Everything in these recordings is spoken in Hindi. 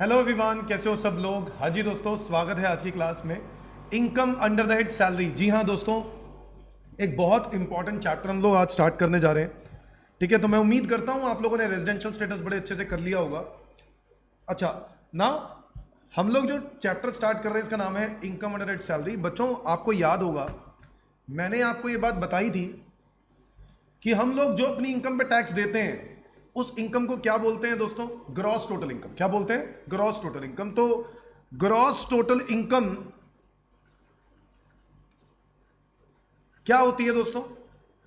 हेलो एवरीवन, कैसे हो सब लोग। हाँ जी दोस्तों, स्वागत है आज की क्लास में income under the head salary. जी हाँ दोस्तों, एक बहुत इंपॉर्टेंट चैप्टर हम लोग आज स्टार्ट करने जा रहे हैं। ठीक है, तो मैं उम्मीद करता हूँ आप लोगों ने रेजिडेंशियल स्टेटस बड़े अच्छे से कर लिया होगा। अच्छा, ना हम लोग जो चैप्टर स्टार्ट कर रहे हैं इसका नाम है इनकम अंडर हेड सैलरी। बच्चों, आपको याद होगा मैंने आपको ये बात बताई थी कि हम लोग जो अपनी इनकम पे टैक्स देते हैं उस इनकम को क्या बोलते हैं दोस्तों? Gross total income. क्या बोलते हैं? Gross total income. तो ग्रॉस टोटल इनकम क्या होती है दोस्तों?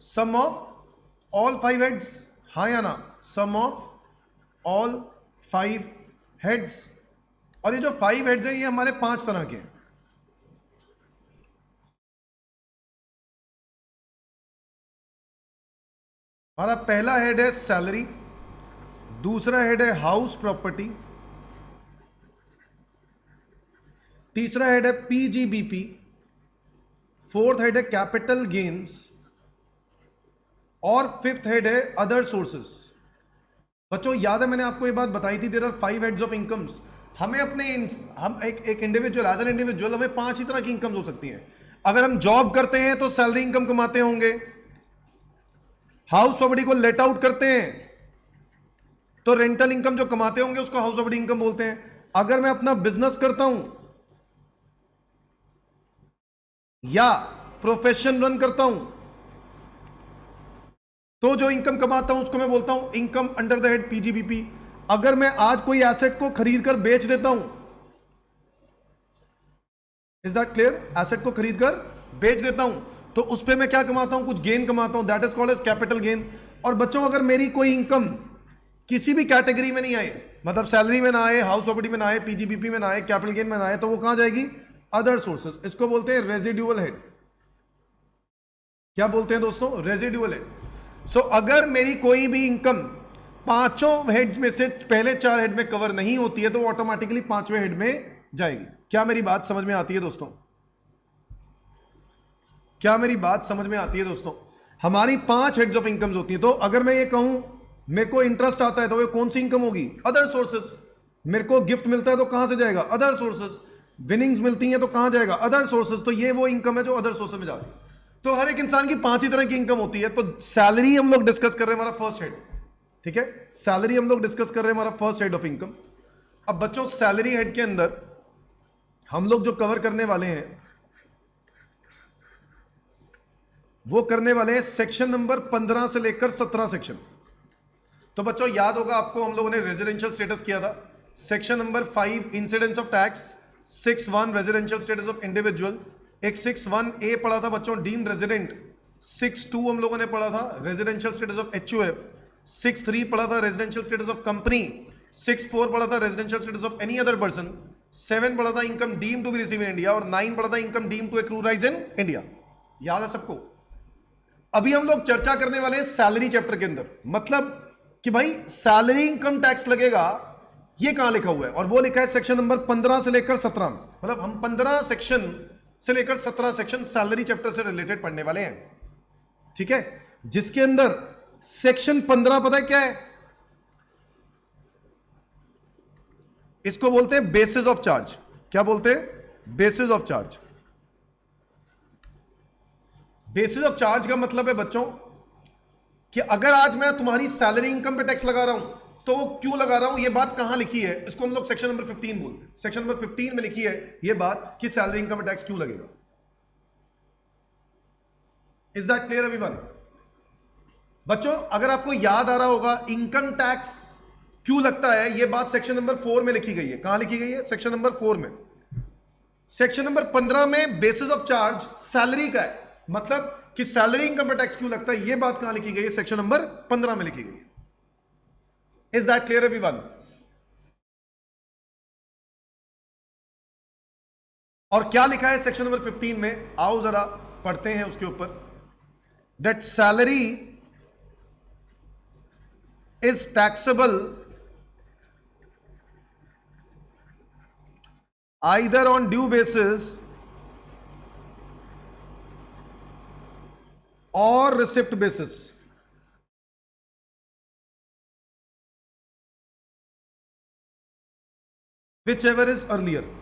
सम ऑफ ऑल फाइव हेड्स। हाँ या ना? सम ऑफ ऑल फाइव हेड्स। और ये जो फाइव हेड्स हैं ये हमारे पांच तरह के हैं। हमारा पहला हेड है सैलरी, दूसरा हेड है हाउस प्रॉपर्टी, तीसरा हेड है पीजीबीपी, फोर्थ हेड है कैपिटल गेन्स और फिफ्थ हेड है अदर सोर्सेस। बच्चों याद है मैंने आपको ये बात बताई थी, there are five heads of incomes. हमें अपने हम एक इंडिविजुअल, एज एन इंडिविजुअल हमें पांच ही तरह की इनकम्स हो सकती हैं। अगर हम जॉब करते हैं तो सैलरी इनकम कमाते होंगे। हाउस प्रॉपर्टी को लेट आउट करते हैं तो रेंटल इनकम जो कमाते होंगे उसको हाउस प्रॉपर्टी इनकम बोलते हैं। अगर मैं अपना बिजनेस करता हूं या प्रोफेशन रन करता हूं तो जो इनकम कमाता हूं उसको मैं बोलता हूं income under the head PGBP. अगर मैं आज कोई एसेट को खरीद कर बेच देता हूं, इज दैट क्लियर? एसेट को खरीद कर बेच देता हूं तो उस पर मैं क्या कमाता हूं? कुछ गेन कमाता हूं, that is called as capital gain. और बच्चों अगर मेरी कोई इनकम किसी भी कैटेगरी में नहीं आए, मतलब सैलरी में ना आए, हाउस प्रॉपर्टी में ना आए, पीजीबीपी में ना आए, कैपिटल गेन में ना आए, तो वो कहां जाएगी? Other sources. इसको बोलते हैं रेजिडुअल हेड। क्या बोलते हैं दोस्तों? Residual head. सो अगर मेरी कोई भी इनकम पांचों हेड्स में से पहले चार हेड में कवर नहीं होती है तो वो ऑटोमेटिकली पांचवें हेड में जाएगी। क्या मेरी बात समझ में आती है दोस्तों? क्या मेरी बात समझ में आती है दोस्तों? हमारी पांच हेड्स ऑफ इनकम्स होती है। तो अगर मैं ये कहूं मेरे को इंटरेस्ट आता है तो ये कौन सी इनकम होगी? Other sources. मेरे को गिफ्ट मिलता है तो कहां से जाएगा? Other sources. विनिंग्स मिलती हैं तो कहां जाएगा? Other sources. तो ये वो इनकम है जो अदर सोर्सेस में जाती है। तो हर एक इंसान की पांच ही तरह की इनकम होती है। तो सैलरी हम लोग डिस्कस कर रहे हैं, हमारा फर्स्ट हेड। ठीक है, सैलरी हम लोग डिस्कस कर रहे हैं, हमारा फर्स्ट हेड ऑफ इनकम। अब बच्चों सैलरी हेड के अंदर हम लोग जो कवर करने वाले हैं वो करने वाले हैं सेक्शन नंबर 15 से लेकर 17 सेक्शन। तो बच्चों याद होगा आपको, हम लोगों ने रेजिडेंशियल स्टेटस किया था। Section number 5 incidence of tax, 6(1) residential status of individual, एक 6(1) ए पढ़ा था बच्चों डीम्ड रेजिडेंट, 6(2) हम लोगों ने पढ़ा था रेजिडेंशियल स्टेटस ऑफ एचयूएफ, 6(3) पढ़ा था रेजिडेंशियल स्टेटस ऑफ कंपनी, 6(4) पढ़ा था residential status of any other person, 7 पढ़ा था income deem to be receive in India और 9 पढ़ा था income deem to accrue arise in India. याद है सबको? अभी हम लोग चर्चा करने वाले हैं सैलरी चैप्टर के अंदर। मतलब कि भाई सैलरी इनकम टैक्स लगेगा, ये कहां लिखा हुआ है? और वो लिखा है सेक्शन नंबर 15 से लेकर 17 में। मतलब हम 15 सेक्शन से लेकर 17 सेक्शन सैलरी चैप्टर से रिलेटेड पढ़ने वाले हैं। ठीक है, जिसके अंदर सेक्शन 15 पता है क्या है? इसको बोलते हैं बेसिस ऑफ चार्ज। क्या बोलते हैं? Basis of charge. Basis of charge का मतलब है बच्चों कि अगर आज मैं तुम्हारी सैलरी इनकम पे टैक्स लगा रहा हूं तो वो क्यों लगा रहा हूं, ये बात कहां लिखी है? इसको हम लोग सेक्शन नंबर 15 बोलते हैं। सेक्शन नंबर 15 में लिखी है ये बात कि सैलरी इनकम पे टैक्स क्यों लगेगा। Is that clear everyone? बच्चों अगर आपको याद आ रहा होगा इनकम टैक्स क्यों लगता है, ये बात सेक्शन नंबर 4 में लिखी गई है। कहां लिखी गई है? सेक्शन नंबर 4 में। सेक्शन नंबर 15 में बेसिस ऑफ चार्ज सैलरी का है, मतलब कि सैलरी इनकम पे टैक्स क्यों लगता है, ये बात कहां लिखी गई है? सेक्शन नंबर 15 में लिखी गई है। Is that clear everyone? और क्या लिखा है सेक्शन नंबर 15 में? आओ जरा पढ़ते हैं उसके ऊपर। That salary is taxable either on due basis or receipt basis। Which ever is earlier.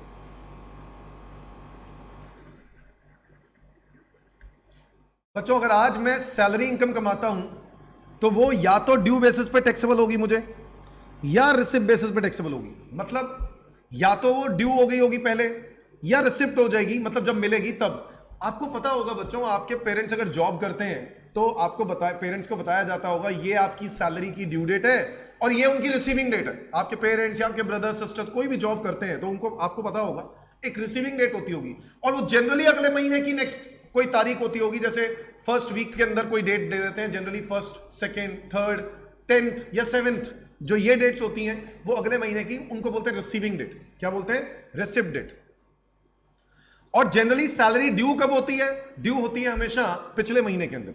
बच्चों अगर आज मैं सैलरी इनकम कमाता हूं तो वो या तो ड्यू बेसिस पे टैक्सेबल होगी मुझे या रिसिप्ट बेसिस पे टैक्सेबल होगी। मतलब या तो वो ड्यू हो गई होगी पहले या रिसिप्ट हो जाएगी, मतलब जब मिलेगी तब। आपको पता होगा बच्चों, आपके पेरेंट्स अगर जॉब करते हैं तो आपको पेरेंट्स को बताया जाता होगा ये आपकी सैलरी की ड्यू डेट है और ये उनकी रिसीविंग डेट है। आपके पेरेंट्स या आपके ब्रदर्स सिस्टर्स कोई भी जॉब करते हैं तो उनको आपको पता होगा एक रिसीविंग डेट होती होगी और वो जनरली अगले महीने की नेक्स्ट कोई तारीख होती होगी। जैसे फर्स्ट वीक के अंदर कोई डेट दे देते हैं, generally first, second, third, 10th या 7th, जो ये डेट्स होती हैं वो अगले महीने की, उनको बोलते हैं रिसीविंग डेट। क्या बोलते हैं? Receipt date. और जनरली सैलरी ड्यू कब होती है? ड्यू होती है हमेशा पिछले महीने के अंदर।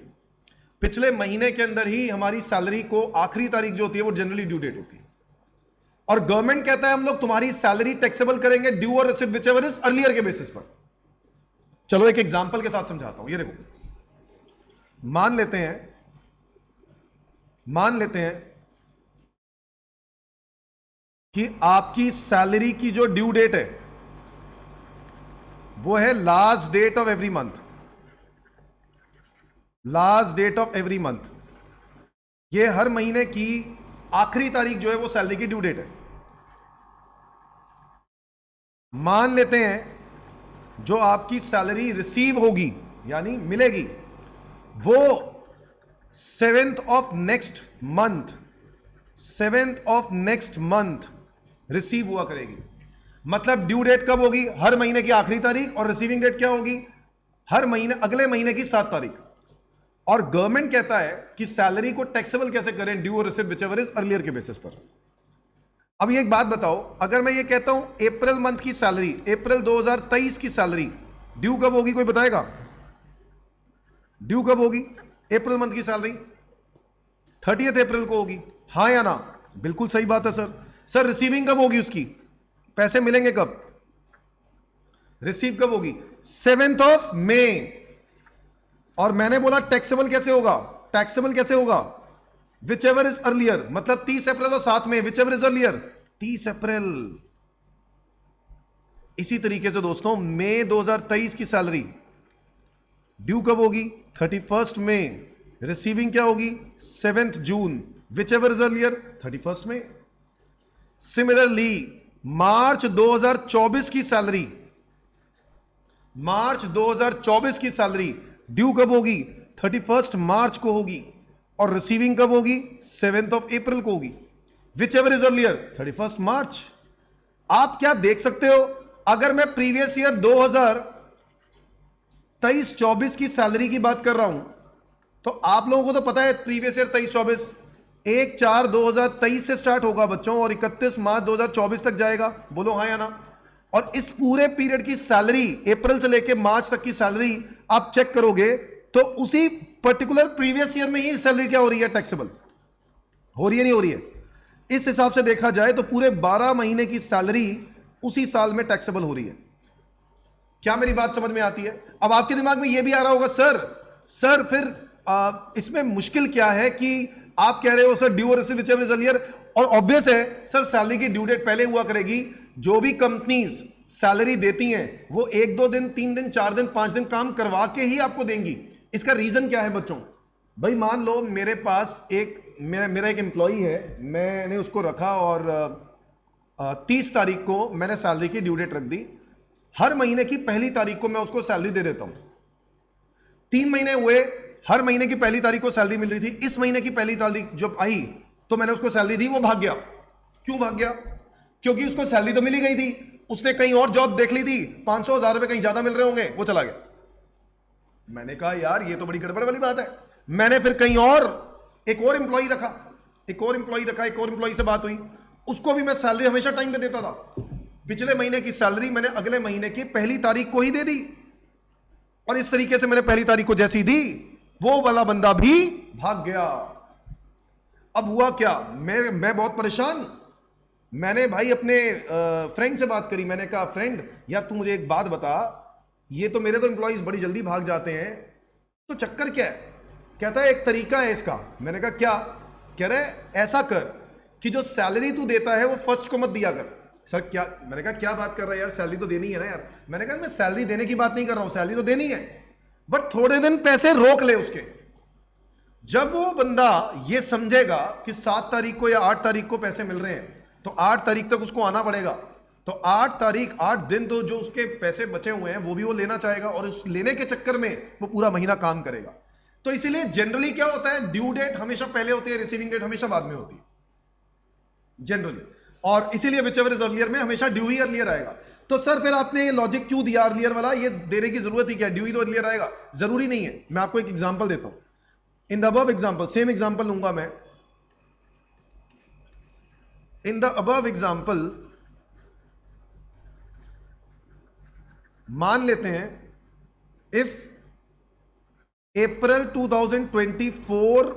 पिछले महीने के अंदर ही हमारी सैलरी को आखिरी तारीख जो होती है वो जनरली ड्यू डेट होती है। और गवर्नमेंट कहता है हम लोग तुम्हारी सैलरी टैक्सेबल करेंगे ड्यू और रिसिप्ट विचएवर इज अर्लियर के बेसिस पर। चलो एक एग्जांपल के साथ समझाता हूं। ये देखो, मान लेते हैं कि आपकी सैलरी की जो ड्यू डेट है वो है last date of every month. Last date of every month, ये हर महीने की आखिरी तारीख जो है वो सैलरी की ड्यू डेट है। मान लेते हैं जो आपकी सैलरी रिसीव होगी यानी मिलेगी वो 7th of next month receive हुआ करेगी। मतलब ड्यू डेट कब होगी? हर महीने की आखिरी तारीख। और रिसीविंग डेट क्या होगी? हर महीने, अगले महीने की 7 तारीख। और गवर्नमेंट कहता है कि सैलरी को टैक्सेबल कैसे करें? ड्यू और रिसिप्ट विचएवर इज अर्लियर के बेसिस पर। अब ये एक बात बताओ, अगर मैं ये कहता हूं अप्रैल मंथ की सैलरी, अप्रैल 2023 की सैलरी ड्यू कब होगी? कोई बताएगा ड्यू कब होगी? अप्रैल मंथ की सैलरी 30th अप्रैल को होगी, हाँ या ना? बिल्कुल सही बात है सर। सर रिसीविंग कब होगी? उसकी पैसे मिलेंगे कब? रिसीव कब होगी? 7th of May. और मैंने बोला टैक्सेबल कैसे होगा? टैक्सेबल कैसे होगा? विच एवर इज अर्लियर, मतलब 30 अप्रैल और 7 मई, विच एवर इज अर्लियर 30 अप्रैल। इसी तरीके से दोस्तों मई 2023 की सैलरी ड्यू कब होगी? 31st मई। रिसीविंग क्या होगी? 7th June, whichever is earlier 31st May. Similarly March 2024 की सैलरी, मार्च 2024 की सैलरी ड्यू कब होगी? 31st मार्च को होगी। और रिसीविंग कब होगी? 7th ऑफ अप्रैल को होगी। Which ever is earlier 31st मार्च। आप क्या देख सकते हो, अगर मैं प्रीवियस ईयर 2023-24 की सैलरी की बात कर रहा हूं तो आप लोगों को तो पता है प्रीवियस ईयर 23-24 1/4/2023 से स्टार्ट होगा बच्चों और 31 मार्च 2024 तक जाएगा। बोलो हाँ या ना? और इस पूरे पीरियड की सैलरी, अप्रैल से लेकर मार्च तक की सैलरी आप चेक करोगे तो उसी पर्टिकुलर प्रीवियस ईयर में ही सैलरी क्या हो रही है? टैक्सेबल हो रही है, नहीं हो रही है? इस हिसाब से देखा जाए तो पूरे 12 महीने की सैलरी उसी साल में टैक्सेबल हो रही है। क्या मेरी बात समझ में आती है? अब आपके दिमाग में यह भी आ रहा होगा सर फिर इसमें मुश्किल क्या है कि आप कह रहे हो सर ड्यू और receive which ever is earlier, और ऑब्वियस है सर सैलरी की ड्यू डेट पहले हुआ करेगी। जो भी कंपनीज सैलरी देती हैं वो 1-2 दिन, 3 दिन, 4 दिन, 5 दिन काम करवा के ही आपको देंगी। इसका रीजन क्या है बच्चों? भाई मान लो मेरे पास मेरा एक एम्प्लॉई है, मैंने उसको रखा और 30 तारीख को मैंने सैलरी की ड्यू डेट रख दी। हर महीने की पहली तारीख को मैं उसको सैलरी दे देता हूं। 3 महीने हुए, हर महीने की पहली तारीख को सैलरी मिल रही थी। इस महीने की पहली तारीख जब आई तो मैंने उसको सैलरी दी, वो भाग गया। क्यों भाग गया? क्योंकि उसको सैलरी तो मिली गई थी, उसने कहीं और जॉब देख ली थी, 500-1000 रुपए कहीं ज्यादा मिल रहे होंगे, वो चला गया। मैंने कहा यार ये तो बड़ी गड़बड़ वाली बात है। मैंने फिर कहीं और एक और एम्प्लॉई रखा, एक और एम्प्लॉई से बात हुई, उसको भी मैं सैलरी हमेशा टाइम पे देता था। पिछले महीने की सैलरी मैंने अगले महीने की पहली तारीख को ही दे दी और इस तरीके से मैंने पहली तारीख को जैसी दी वो वाला बंदा भी भाग गया। अब हुआ क्या? मैं बहुत परेशान। मैंने भाई अपने फ्रेंड से बात करी। मैंने कहा फ्रेंड यार तू मुझे एक बात बता, ये तो मेरे तो एम्प्लॉइज बड़ी जल्दी भाग जाते हैं, तो चक्कर क्या है? कहता है एक तरीका है इसका। मैंने कहा क्या? कह रहा है ऐसा कर कि जो सैलरी तू देता है वो फर्स्ट को मत दिया कर, सर क्या, मैंने कहा क्या बात कर रहा है यार, सैलरी तो देनी है ना यार। मैंने कहा मैं सैलरी देने की बात नहीं कर रहा हूं, सैलरी तो देनी है, बट थोड़े दिन पैसे रोक ले उसके। जब वो बंदा ये समझेगा कि 7 तारीख को या 8 तारीख को पैसे मिल रहे हैं, तो 8 तारीख तक उसको आना पड़ेगा। तो 8 तारीख 8 दिन तो जो उसके पैसे बचे हुए हैं वो भी वो लेना चाहेगा, और उस लेने के चक्कर में वो पूरा महीना काम करेगा। तो इसीलिए जनरली क्या होता है, ड्यू डेट हमेशा पहले होती है, रिसीविंग डेट हमेशा बाद में होती है जनरली। और इसीलिए विच एवर इज अर्लियर में हमेशा ड्यू ही अर्लियर आएगा। तो सर फिर आपने ये लॉजिक क्यों दिया अर्लियर वाला, ये देने की जरूरत ही क्या, ड्यू ही तो अर्लियर आएगा, जरूरी नहीं है। मैं आपको एक एग्जांपल देता हूं। In the above example, same example लूंगा मैं। इन द अबव एग्जांपल मान लेते हैं if April 2024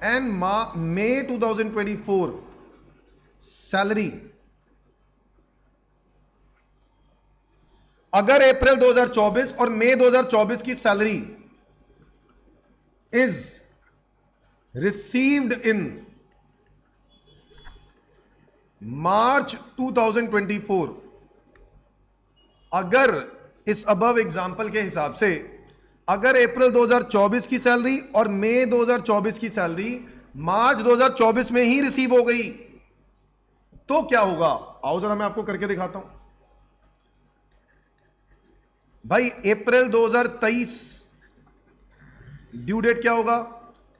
and May 2024 salary, अगर अप्रैल 2024 और मई 2024 की salary is received in March 2024, अगर इस अबव एग्जाम्पल के हिसाब से अगर अप्रैल 2024 की सैलरी और मई 2024 की सैलरी मार्च 2024 में ही रिसीव हो गई, तो क्या होगा, आओ जरा मैं आपको करके दिखाता हूं। भाई अप्रैल 2023 ड्यू डेट क्या होगा,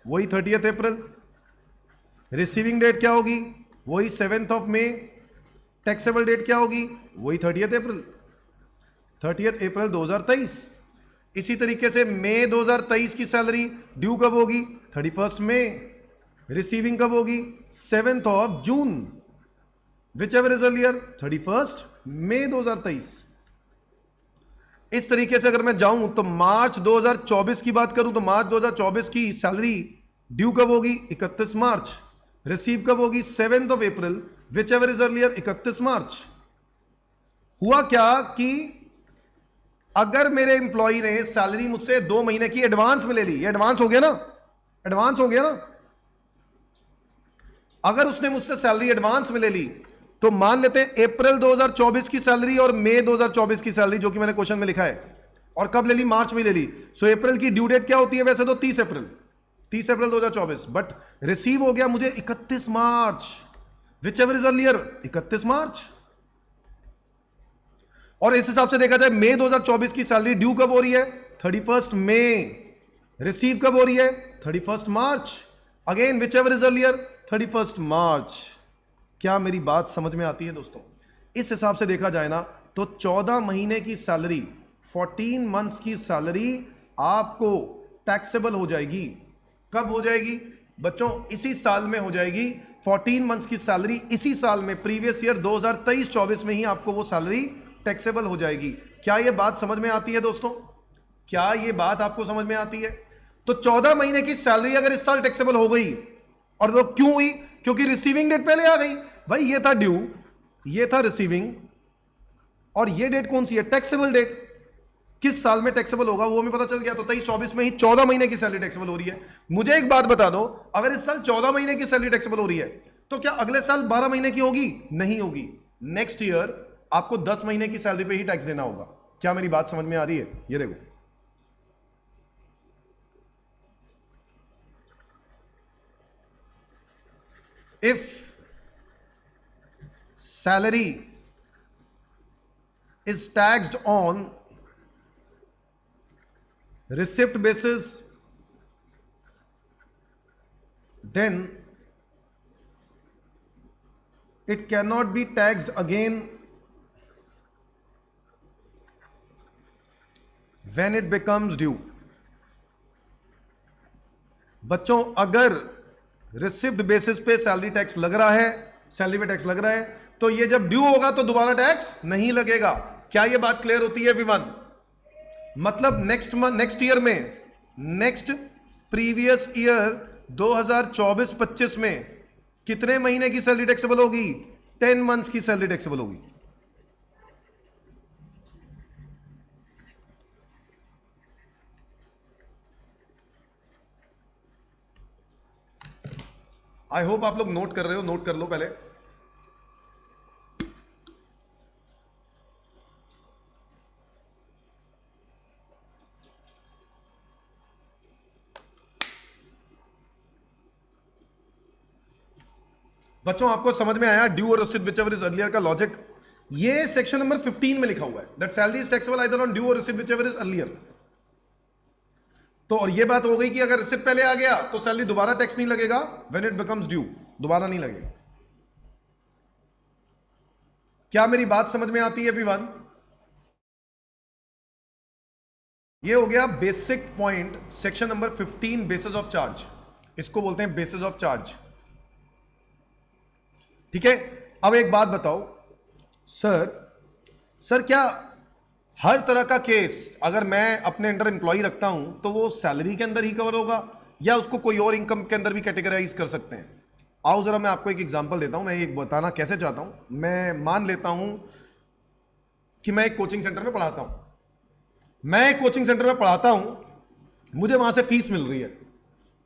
वही 30 अप्रैल। रिसीविंग डेट क्या होगी, वही 7 मई। टैक्सेबल डेट क्या होगी, वही 30 अप्रैल। 30 अप्रैल 2023। इसी तरीके से मई 2023 की सैलरी ड्यू कब होगी, 31 मई। रिसीविंग कब होगी, 7 जून। विच एवर इज अर्लियर, 31 मई 2023। इस तरीके से अगर मैं जाऊं तो मार्च 2024 की बात करूं तो मार्च 2024 की सैलरी ड्यू कब होगी, 31 मार्च। रिसीव कब होगी, 7 अप्रैल। विच एवर इज अर्लियर, 31 मार्च। हुआ क्या कि अगर मेरे एम्प्लॉय ने सैलरी मुझसे 2 महीने की एडवांस में ले ली, ये एडवांस हो गया ना, एडवांस हो गया ना। अगर उसने मुझसे सैलरी एडवांस में ले ली तो मान लेते हैं अप्रैल 2024 की सैलरी और मई 2024 की सैलरी, जो कि मैंने क्वेश्चन में लिखा है, और कब ले ली, मार्च में ले ली। सो अप्रैल की ड्यू डेट क्या होती है वैसे तो 30 अप्रैल, 30 अप्रैल 2024, बट रिसीव हो गया मुझे 31 मार्च। विच एवर इज अर्लियर, 31 मार्च। और इस हिसाब से देखा जाए मई 2024 की सैलरी ड्यू कब हो रही है, 31 मई। रिसीव कब हो रही है, 31 March. Again whichever is earlier, 31 March. क्या मेरी बात समझ में आती है दोस्तों? इस हिसाब से देखा जाए ना तो 14 महीने की सैलरी, 14 मंथ्स की सैलरी आपको टैक्सेबल हो जाएगी। कब हो जाएगी बच्चों, इसी साल में हो जाएगी। 14 मंथ्स की सैलरी इसी साल में, प्रीवियस ईयर 2023-24 में ही आपको वो सैलरी टैक्सेबल हो जाएगी। क्या ये बात समझ में आती है दोस्तों? क्या ये बात आपको समझ में आती है? तो 14 महीने की सैलरी अगर इस साल टैक्सेबल हो गई, और वो क्यों हुई, क्योंकि रिसीविंग डेट पहले आ गई। भाई ये था ड्यू, ये था रिसीविंग, और ये डेट कौन सी है, टैक्सेबल डेट। किस साल में टैक्सेबल होगा वो हमें पता चल गया। तो 23-24 में ही 14 महीने की सैलरी टैक्सेबल हो रही है। मुझे एक बात बता दो, अगर इस साल 14 महीने की सैलरी टैक्सेबल हो रही है तो क्या अगले साल 12 महीने की होगी? नहीं होगी। नेक्स्ट ईयर आपको 10 महीने की सैलरी पे ही टैक्स देना होगा। क्या मेरी बात समझ में आ रही है? ये देखो, if salary is taxed on receipt basis, then it cannot be taxed again when it becomes due. बच्चों अगर रिसिप्ट बेसिस पे सैलरी टैक्स लग रहा है, सैलरी पे टैक्स लग रहा है, तो ये जब ड्यू होगा तो दोबारा टैक्स नहीं लगेगा। क्या ये बात क्लियर होती है विवान? मतलब नेक्स्ट ईयर में, नेक्स्ट प्रीवियस ईयर 2024-25 में कितने महीने की सैलरी टैक्सेबल होगी? 10 मंथ्स की सैलरी टैक्सेबल होगी। आई होप आप लोग नोट कर रहे हो, नोट कर लो पहले। बच्चों आपको समझ में आया ड्यू और रिसीव्ड व्हिचएवर इज अर्लियर का लॉजिक? ये सेक्शन नंबर 15 में लिखा हुआ है that salary is taxable either on due और रिसीव्ड व्हिचएवर इज अर्लियर। तो और ये बात हो गई कि अगर रिसिप्ट पहले आ गया तो सैलरी दोबारा टैक्स नहीं लगेगा, व्हेन इट बिकम्स ड्यू दोबारा नहीं लगेगा। क्या मेरी बात समझ में आती है एवरीवन? ये हो गया basic point section number 15 basis of charge, इसको बोलते हैं बेसिस ऑफ चार्ज। ठीक है, अब एक बात बताओ सर क्या हर तरह का केस अगर मैं अपने अंडर एम्प्लॉय रखता हूं तो वो सैलरी के अंदर ही कवर होगा या उसको कोई और इनकम के अंदर भी कैटेगराइज कर सकते हैं? आओ जरा मैं आपको एक एग्जांपल देता हूं। मैं एक बताना कैसे चाहता हूं। मैं मान लेता हूं कि मैं एक कोचिंग सेंटर में पढ़ाता हूं, मुझे वहां से फीस मिल रही है,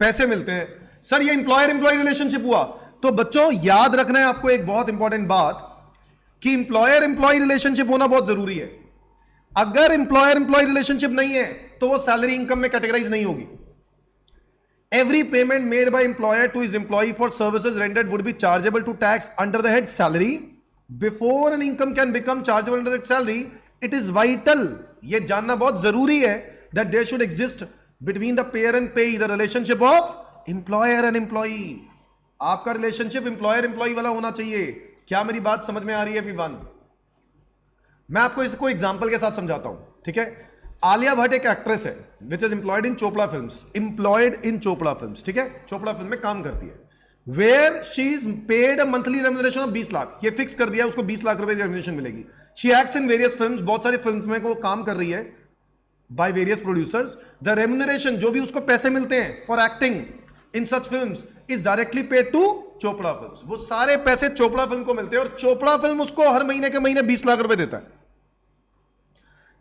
पैसे मिलते हैं। सर ये एम्प्लॉयर एम्प्लॉय रिलेशनशिप हुआ। तो बच्चों याद रखना है आपको एक बहुत इंपॉर्टेंट बात कि एम्प्लॉयर एम्प्लॉय रिलेशनशिप होना बहुत जरूरी है। अगर एम्प्लॉयर एम्प्लॉय रिलेशनशिप नहीं है तो वो सैलरी इनकम में कैटेगराइज नहीं होगी। Every payment made by employer to his employee for services rendered would be chargeable to tax under the head salary before an income can become chargeable under that salary. It is vital, ये जानना बहुत जरूरी है that there should exist between the payer and payee the relationship of employer and employee. आपका रिलेशनशिप एम्प्लॉयर एम्प्लॉई वाला होना चाहिए। क्या मेरी बात समझ में आ रही है एवरीवन? मैं आपको इसको एग्जांपल के साथ समझाता हूं, ठीक है। आलिया भट्ट एक एक्ट्रेस है which is employed in Chopra films, ठीक है, चोपड़ा फिल्म में काम करती है, where she is paid a monthly remuneration of 20 lakh. ये फिक्स कर दिया उसको 20 लाख रुपए की रेम्युनरेशन मिलेगी। She acts in various films, बहुत सारी फिल्म्स में वो काम कर रही है by various producers. The remuneration जो भी उसको पैसे मिलते हैं for acting in such films is directly paid to Chopra films. वो सारे पैसे चोपड़ा फिल्म को मिलते हैं और चोपड़ा फिल्म उसको हर महीने के महीने 20 लाख रुपए देता है।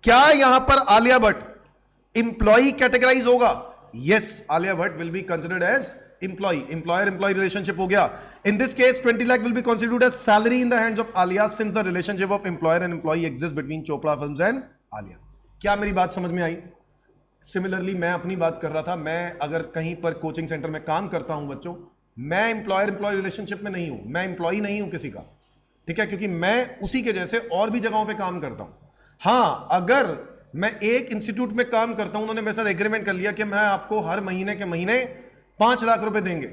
क्या यहां पर आलिया भट्ट इंप्लॉई कैटेगराइज होगा? Yes, Alia Bhatt will be considered as employee, employer employee relationship हो गया। In this case 20 lakh will be considered as salary in the hands of Alia since the relationship of employer and employee exist between Chopra films and Alia. क्या मेरी बात समझ में आई? सिमिलरली मैं अपनी बात कर रहा था, मैं अगर कहीं पर कोचिंग सेंटर में काम करता हूं बच्चों, मैं एम्प्लॉयर एम्प्लॉय रिलेशनशिप में नहीं हूं, मैं एम्प्लॉय नहीं हूं किसी का, ठीक है, क्योंकि मैं उसी के जैसे और भी जगहों पे काम करता हूं। हाँ, अगर मैं एक इंस्टीट्यूट में काम करता हूं, उन्होंने मेरे साथ एग्रीमेंट कर लिया कि मैं आपको हर महीने के महीने 5 लाख रुपए देंगे,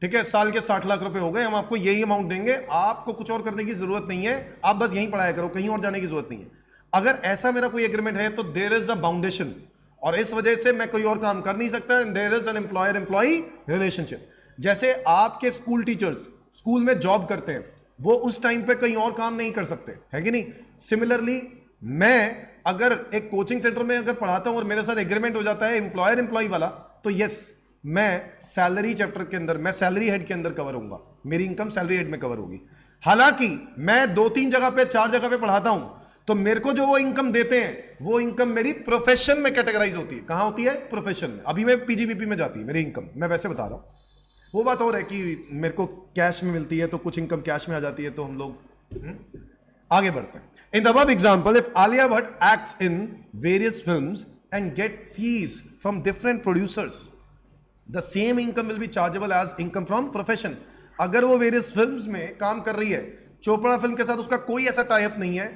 ठीक है, साल के 60 लाख रुपए हो गए, हम आपको यही अमाउंट देंगे, आपको कुछ और करने की जरूरत नहीं है, आप बस यहीं पढ़ाया करो, कहीं और जाने की जरूरत नहीं है। अगर ऐसा मेरा कोई एग्रीमेंट है तो देयर इज अ बाउंडेशन, और इस वजह से मैं कोई और काम कर नहीं सकता। There is an employer employee relationship. जैसे आपके स्कूल टीचर्स स्कूल में जॉब करते हैं, वो उस टाइम पे कहीं और काम नहीं कर सकते, है कि नहीं? सिमिलरली मैं अगर एक कोचिंग सेंटर में अगर पढ़ाता हूं और मेरे साथ एग्रीमेंट हो जाता है एम्प्लॉयर एम्प्लॉय वाला, तो यस, मैं सैलरी चैप्टर के अंदर, मैं सैलरी हेड के अंदर कवर होऊंगा, मेरी इनकम सैलरी हेड में कवर होगी। हालांकि मैं 2-3 जगह पे 4 जगह पे पढ़ाता हूं, तो मेरे को जो वो इनकम देते हैं वो इनकम मेरी प्रोफेशन में कैटेगराइज होती है। कहां होती है? प्रोफेशन में। अभी मैं पीजीबीपी में जाती है मेरी इनकम, मैं वैसे बता रहा हूं। वो बात और है कि मेरे को कैश में मिलती है तो कुछ इनकम कैश में आ जाती है, तो हम लोग आगे बढ़ते हैं। In the above example, if Alia Bhatt acts in various films and get fees from different producers, the same income will be chargeable as income from profession. अगर वो वेरियस फिल्म्स में काम कर रही है, चोपड़ा फिल्म के साथ उसका कोई ऐसा टाइप नहीं है,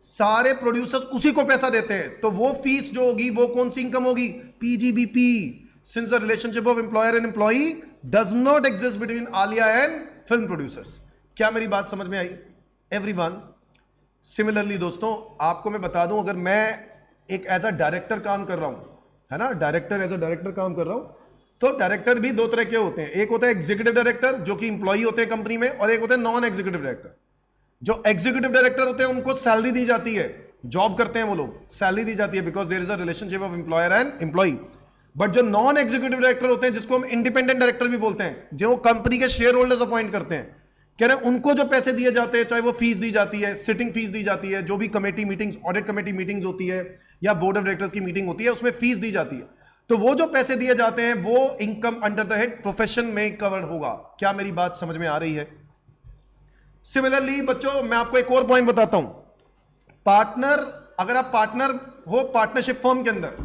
सारे प्रोड्यूसर्स उसी को पैसा देते हैं, तो वो फीस जो होगी वो कौन सी इनकम होगी? PGBP. Since the relationship of employer and employee does not exist between Alia and film producers. क्या मेरी बात समझ में आई एवरीवन? सिमिलरली दोस्तों, आपको मैं बता दूं, अगर मैं एक एज अ डायरेक्टर काम कर रहा हूं, है ना, एज अ डायरेक्टर काम कर रहा हूं, तो डायरेक्टर भी 2 तरह के होते हैं। एक होता है एग्जीक्यूटिव डायरेक्टर जो कि इंप्लॉई होते हैं कंपनी में, और एक होता है नॉन एग्जीक्यूटिव डायरेक्टर। जो एग्जीक्यूटिव डायरेक्टर होते हैं उनको सैलरी दी जाती है, जॉब करते हैं वो लोग, सैलरी दी जाती है because there is a relationship of employer and employee. But जो नॉन एग्जीक्यूटिव डायरेक्टर होते हैं, जिसको हम इंडिपेंडेंट डायरेक्टर भी बोलते हैं, जो कंपनी के शेयर होल्डर्स अपॉइंट करते हैं, कह रहे हैं उनको जो पैसे दिए जाते हैं, चाहे वो फीस दी जाती है, सिटिंग फीस दी जाती है, जो भी committee meetings, audit committee meetings होती है या बोर्ड ऑफ डायरेक्टर्स की मीटिंग होती है, उसमें फीस दी जाती है, तो वो जो पैसे दिए जाते हैं वो income under the head profession में कवर होगा। क्या मेरी बात समझ में आ रही है? सिमिलरली बच्चों, मैं आपको एक और पॉइंट बताता हूं। पार्टनर, अगर आप पार्टनर हो पार्टनरशिप फर्म के अंदर,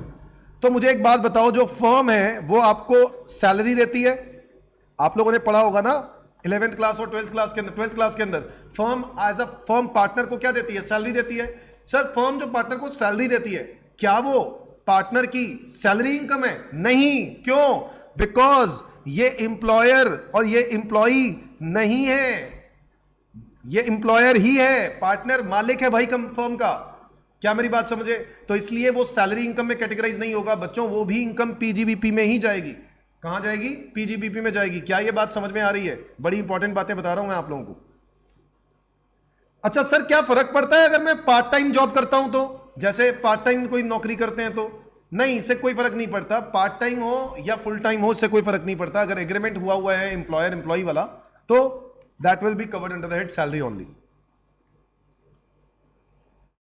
तो मुझे एक बात बताओ, जो फर्म है वो आपको सैलरी देती है, आप लोगों ने पढ़ा होगा ना, 11th क्लास और 12th क्लास के अंदर, 12th क्लास के अंदर firm as a firm partner को क्या देती है? सैलरी देती है। सर फर्म जो पार्टनर को सैलरी देती है, क्या वो पार्टनर की सैलरी इनकम है? नहीं। क्यों? बिकॉज ये इंप्लॉयर और ये इंप्लॉई नहीं है, ये इंप्लॉयर ही है, पार्टनर मालिक है भाई फर्म का। क्या मेरी बात समझे? तो इसलिए वो सैलरी इनकम में कैटेगराइज नहीं होगा बच्चों, वो भी इनकम पीजीबीपी में ही जाएगी। कहां जाएगी? पीजीबीपी में जाएगी। क्या ये बात समझ में आ रही है? बड़ी इंपॉर्टेंट बातें बता रहा हूं मैं आप लोगों को। अच्छा सर क्या फर्क पड़ता है अगर मैं पार्ट टाइम जॉब करता हूं तो? जैसे पार्ट टाइम कोई नौकरी करते हैं तो? नहीं, इससे कोई फर्क नहीं पड़ता। पार्ट टाइम हो या फुल टाइम हो, इससे कोई फर्क नहीं पड़ता। अगर एग्रीमेंट हुआ है एम्प्लॉयर एम्प्लॉय वाला, तो that will be covered under the head salary only.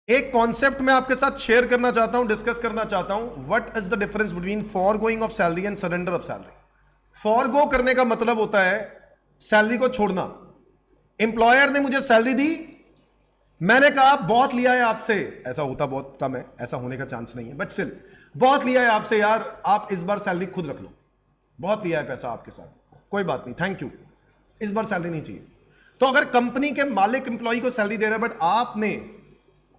एक कॉन्सेप्ट मैं आपके साथ शेयर करना चाहता हूं, डिस्कस करना चाहता हूं। What is the difference between forgoing of salary and surrender of salary? Forgo करने का मतलब होता है सैलरी को छोड़ना। एम्प्लॉयर ने मुझे सैलरी दी, मैंने कहा बहुत लिया है आपसे, ऐसा होता बहुत कम है, ऐसा होने का चांस नहीं है, बट स्टिल बहुत लिया है आपसे यार, आप इस बार सैलरी खुद रख लो, बहुत लिया है पैसा आपके साथ, कोई बात नहीं, थैंक यू, इस बार सैलरी नहीं चाहिए। तो अगर कंपनी के मालिक एम्प्लॉय को सैलरी दे रहा है बट आपने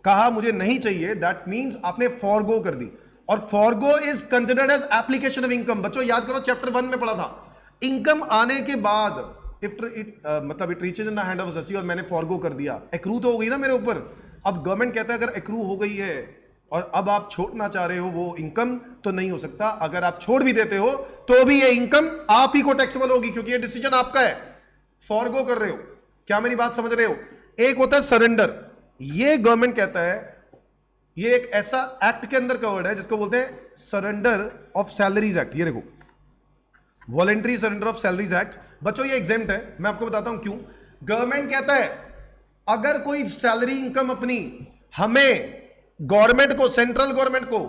कहा मुझे नहीं चाहिए, दैट मींस आपने फॉरगो कर दी। और forgo is considered as application of income. बच्चों याद करो, चैप्टर 1 में पढ़ा था, इनकम आने के बाद इफ मतलब it reaches in the hand of assessee और मैंने फॉरगो कर दिया, एक्रू तो हो गई ना मेरे ऊपर। अब गवर्नमेंट कहता है अगर एक्रू हो गई है और अब आप छोड़ना चाह रहे हो वो इनकम, तो नहीं हो सकता। अगर आप छोड़ भी देते हो तो भी ये इनकम आप ही को टैक्सेबल होगी, क्योंकि ये डिसीजन आपका है, फॉरगो कर रहे हो। क्या मेरी बात समझ रहे हो? एक होता है सरेंडर, ये गवर्नमेंट कहता है, ये एक ऐसा एक्ट के अंदर कवर्ड है जिसको बोलते हैं सरेंडर ऑफ सैलरीज एक्ट। ये देखो, voluntary surrender of salaries act. बच्चों ये एग्जेम्प्ट है, मैं आपको बताता हूं क्यों। गवर्नमेंट कहता है अगर कोई सैलरी इनकम अपनी हमें गवर्नमेंट को, सेंट्रल गवर्नमेंट को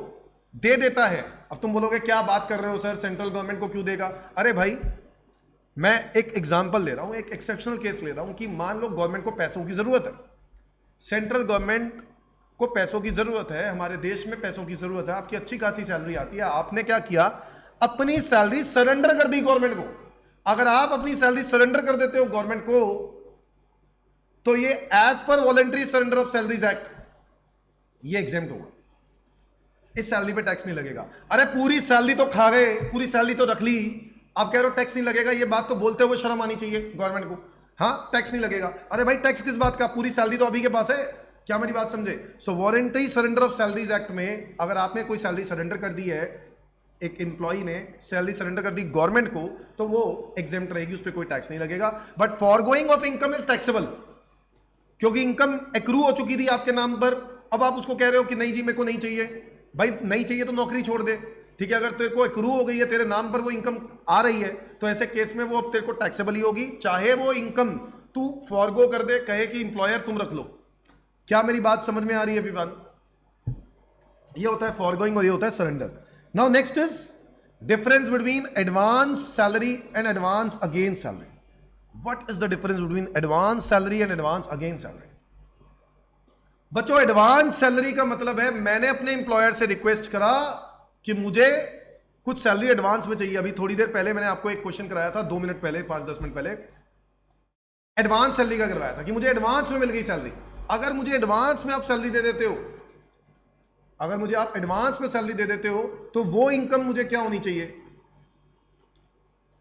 दे देता है। अब तुम बोलोगे क्या बात कर रहे हो सर, सेंट्रल गवर्नमेंट को क्यों देगा? अरे भाई मैं एक एग्जांपल ले रहा हूं, एक एक्सेप्शनल केस ले रहा हूं कि मान लो गवर्नमेंट को पैसों की जरूरत है, सेंट्रल गवर्नमेंट को पैसों की जरूरत है, हमारे देश में पैसों की जरूरत है, आपकी अच्छी खासी सैलरी आती है, आपने क्या किया, अपनी सैलरी सरेंडर कर दी गवर्नमेंट को। अगर आप अपनी सैलरी सरेंडर कर देते हो गवर्नमेंट को, तो ये as per voluntary surrender of salaries act ये एग्जेम्प्ट होगा, इस सैलरी पे टैक्स नहीं लगेगा। अरे पूरी सैलरी तो खा गए, पूरी सैलरी तो रख ली, आप कह रहे हो टैक्स नहीं लगेगा, ये बात तो बोलते हुए शर्म आनी चाहिए गवर्नमेंट को। हाँ टैक्स नहीं लगेगा, अरे भाई टैक्स किस बात का, पूरी सैलरी तो अभी के पास है। क्या मेरी बात समझे? So voluntary surrender of salaries act में अगर आपने कोई सैलरी सरेंडर कर दी है, एक एम्प्लॉय ने सैलरी सरेंडर कर दी गवर्नमेंट को, तो वो एग्जेम्प्ट रहेगी, उस पर कोई टैक्स नहीं लगेगा। But forgoing of income is taxable, क्योंकि इनकम एक्रू हो चुकी थी आपके नाम पर, अब आप उसको कह रहे हो कि नहीं जी मेरे को नहीं चाहिए। भाई नहीं चाहिए तो नौकरी छोड़ दे, ठीक है। अगर तेरे को एक्रू हो गई है, तेरे नाम पर वो इनकम आ रही है, तो ऐसे केस में वो अब तेरे को टैक्सेबल ही होगी, चाहे वो इनकम तू फॉरगो कर दे, कहे कि इंप्लॉयर तुम रख लो। क्या मेरी बात समझ में आ रही है विवान? ये होता है फॉरगोइंग और ये होता है surrender. Now next is difference between advance salary and advance again salary. What is the difference between advance salary and advance again salary? बच्चों एडवांस सैलरी का मतलब है मैंने अपने एम्प्लॉयर से रिक्वेस्ट करा कि मुझे कुछ सैलरी एडवांस में चाहिए। अभी थोड़ी देर पहले मैंने आपको एक क्वेश्चन कराया था, 2 मिनट पहले, 5-10 मिनट पहले, एडवांस सैलरी का करवाया था कि मुझे एडवांस में मिल गई सैलरी। अगर मुझे एडवांस में आप सैलरी दे देते हो, अगर मुझे आप एडवांस में सैलरी दे देते हो, तो वो इनकम मुझे क्या होनी चाहिए?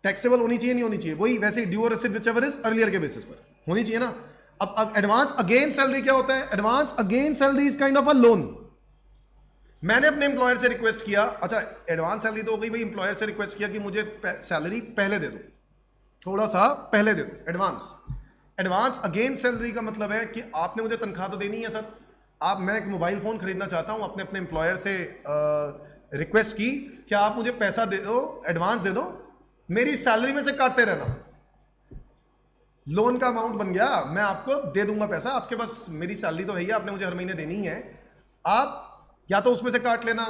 टैक्सेबल होनी चाहिए, नहीं होनी चाहिए? वही वैसे ड्यू और रिसीट व्हिचएवर इज अर्लियर के बेसिस पर होनी चाहिए ना। अब एडवांस अगेन सैलरी क्या होता है? Advance again salary is kind of a loan. मैंने अपने एम्प्लॉयर से रिक्वेस्ट किया, अच्छा एडवांस सैलरी तो हो गई भाई, एम्प्लॉयर से रिक्वेस्ट किया कि मुझे सैलरी पहले दे दो, थोड़ा सा पहले दे दो, एडवांस। एडवांस अगेन सैलरी का मतलब है कि आपने मुझे तनख्वाह तो देनी है सर। आप, मैं एक मोबाइल फोन खरीदना चाहता हूं, अपने एम्प्लॉयर से रिक्वेस्ट की कि आप मुझे पैसा दे दो, एडवांस दे दो, मेरी सैलरी में से काटते रहना। लोन का अमाउंट बन गया, मैं आपको दे दूंगा पैसा, आपके पास मेरी सैलरी तो है ही, आपने मुझे हर महीने देनी है, आप या तो उसमें से काट लेना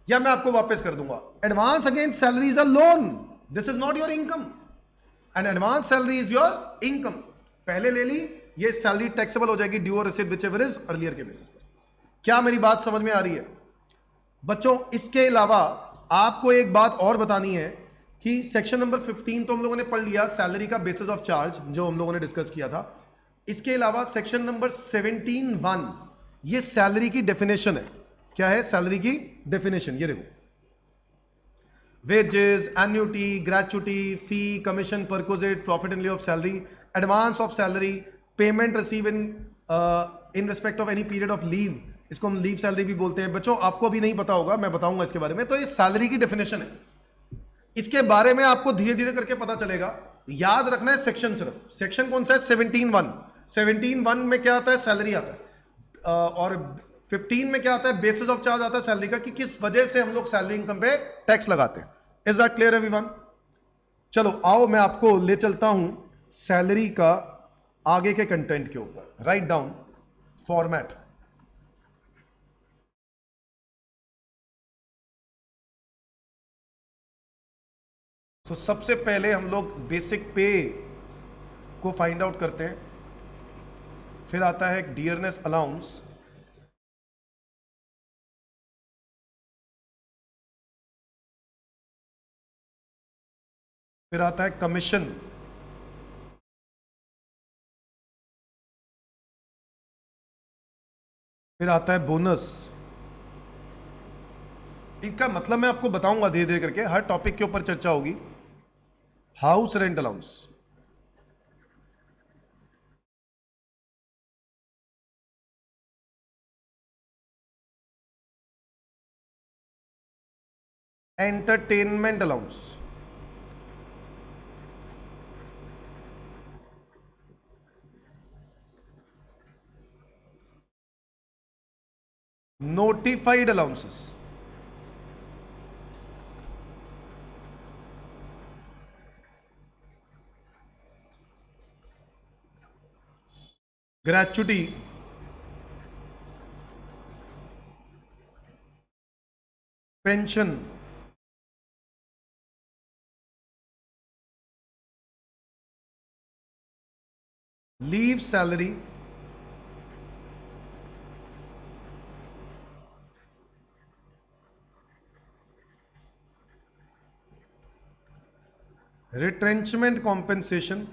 या मैं आपको वापस कर दूंगा। Advance against salary is a loan, this is not your income, and advance salary is your income. पहले ले ली, ये सैलरी टैक्सेबल हो जाएगी ड्यू और रिसीट व्हिचएवर इज अर्लियर के बेसिस पर। क्या मेरी बात समझ में आ रही है बच्चों? इसके अलावा आपको एक बात और बतानी है कि सेक्शन नंबर 15 तो हम लोगों ने पढ़ लिया, सैलरी का बेसिस ऑफ चार्ज, जो हम लोगों ने डिस्कस किया था। इसके अलावा सेक्शन नंबर 17(1) ये सैलरी की डेफिनेशन है। क्या है सैलरी की डेफिनेशन? ये देखो, wages, annuity, gratuity, fee, commission, perquisite, profit and lieu of salary, advance of salary, payment receive in respect of any period of leave, इसको हम लीव सैलरी भी बोलते हैं। बच्चों आपको अभी नहीं पता होगा, मैं बताऊंगा इसके बारे में। तो ये सैलरी की डेफिनेशन है, इसके बारे में आपको धीरे धीरे करके पता चलेगा। याद रखना है सेक्शन, सिर्फ सेक्शन कौन सा है? 17(1). 17(1) में क्या आता है? सैलरी आता है। और 15 में क्या आता है? बेसिस ऑफ चार्ज आता है सैलरी का, कि किस वजह से हम लोग सैलरी इनकम पे टैक्स लगाते हैं। Is that clear everyone? चलो आओ मैं आपको ले चलता हूं सैलरी का आगे के कंटेंट के ऊपर। Write down format. तो सबसे पहले हम लोग बेसिक पे को फाइंड आउट करते हैं, फिर आता है डियरनेस अलाउंस, फिर आता है कमीशन, फिर आता है बोनस। इनका मतलब मैं आपको बताऊंगा धीरे धीरे करके, हर टॉपिक के ऊपर चर्चा होगी। House rent allowance, entertainment allowance, notified allowances, gratuity, pension, leave salary, retrenchment compensation,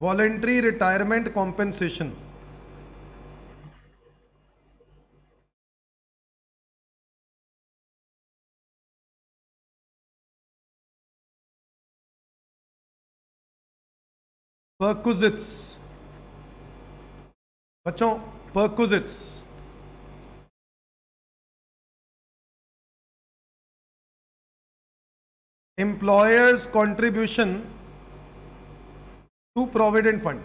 voluntary retirement compensation, perquisites. बच्चों perquisites, employer's contribution to provident fund,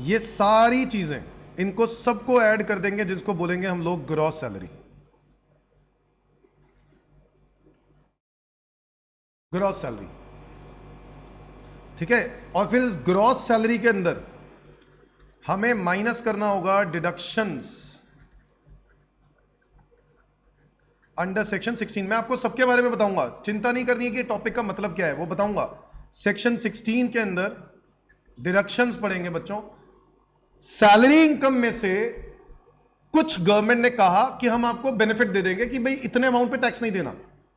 ये सारी चीजें, इनको सबको ऐड कर देंगे, जिसको बोलेंगे हम लोग ग्रॉस सैलरी। ग्रॉस सैलरी, ठीक है। और फिर इस ग्रॉस सैलरी के अंदर हमें माइनस करना होगा डिडक्शंस अंडर सेक्शन 16। मैं आपको सबके बारे में बताऊंगा, चिंता नहीं करनी है कि टॉपिक का मतलब क्या है, वो बताऊंगा। सेक्शन 16 के अंदर डिडक्शंस पढ़ेंगे बच्चों। सैलरी इनकम में से कुछ गवर्नमेंट ने कहा कि हम आपको बेनिफिट दे देंगे कि भाई इतने अमाउंट पे टैक्स नहीं देना।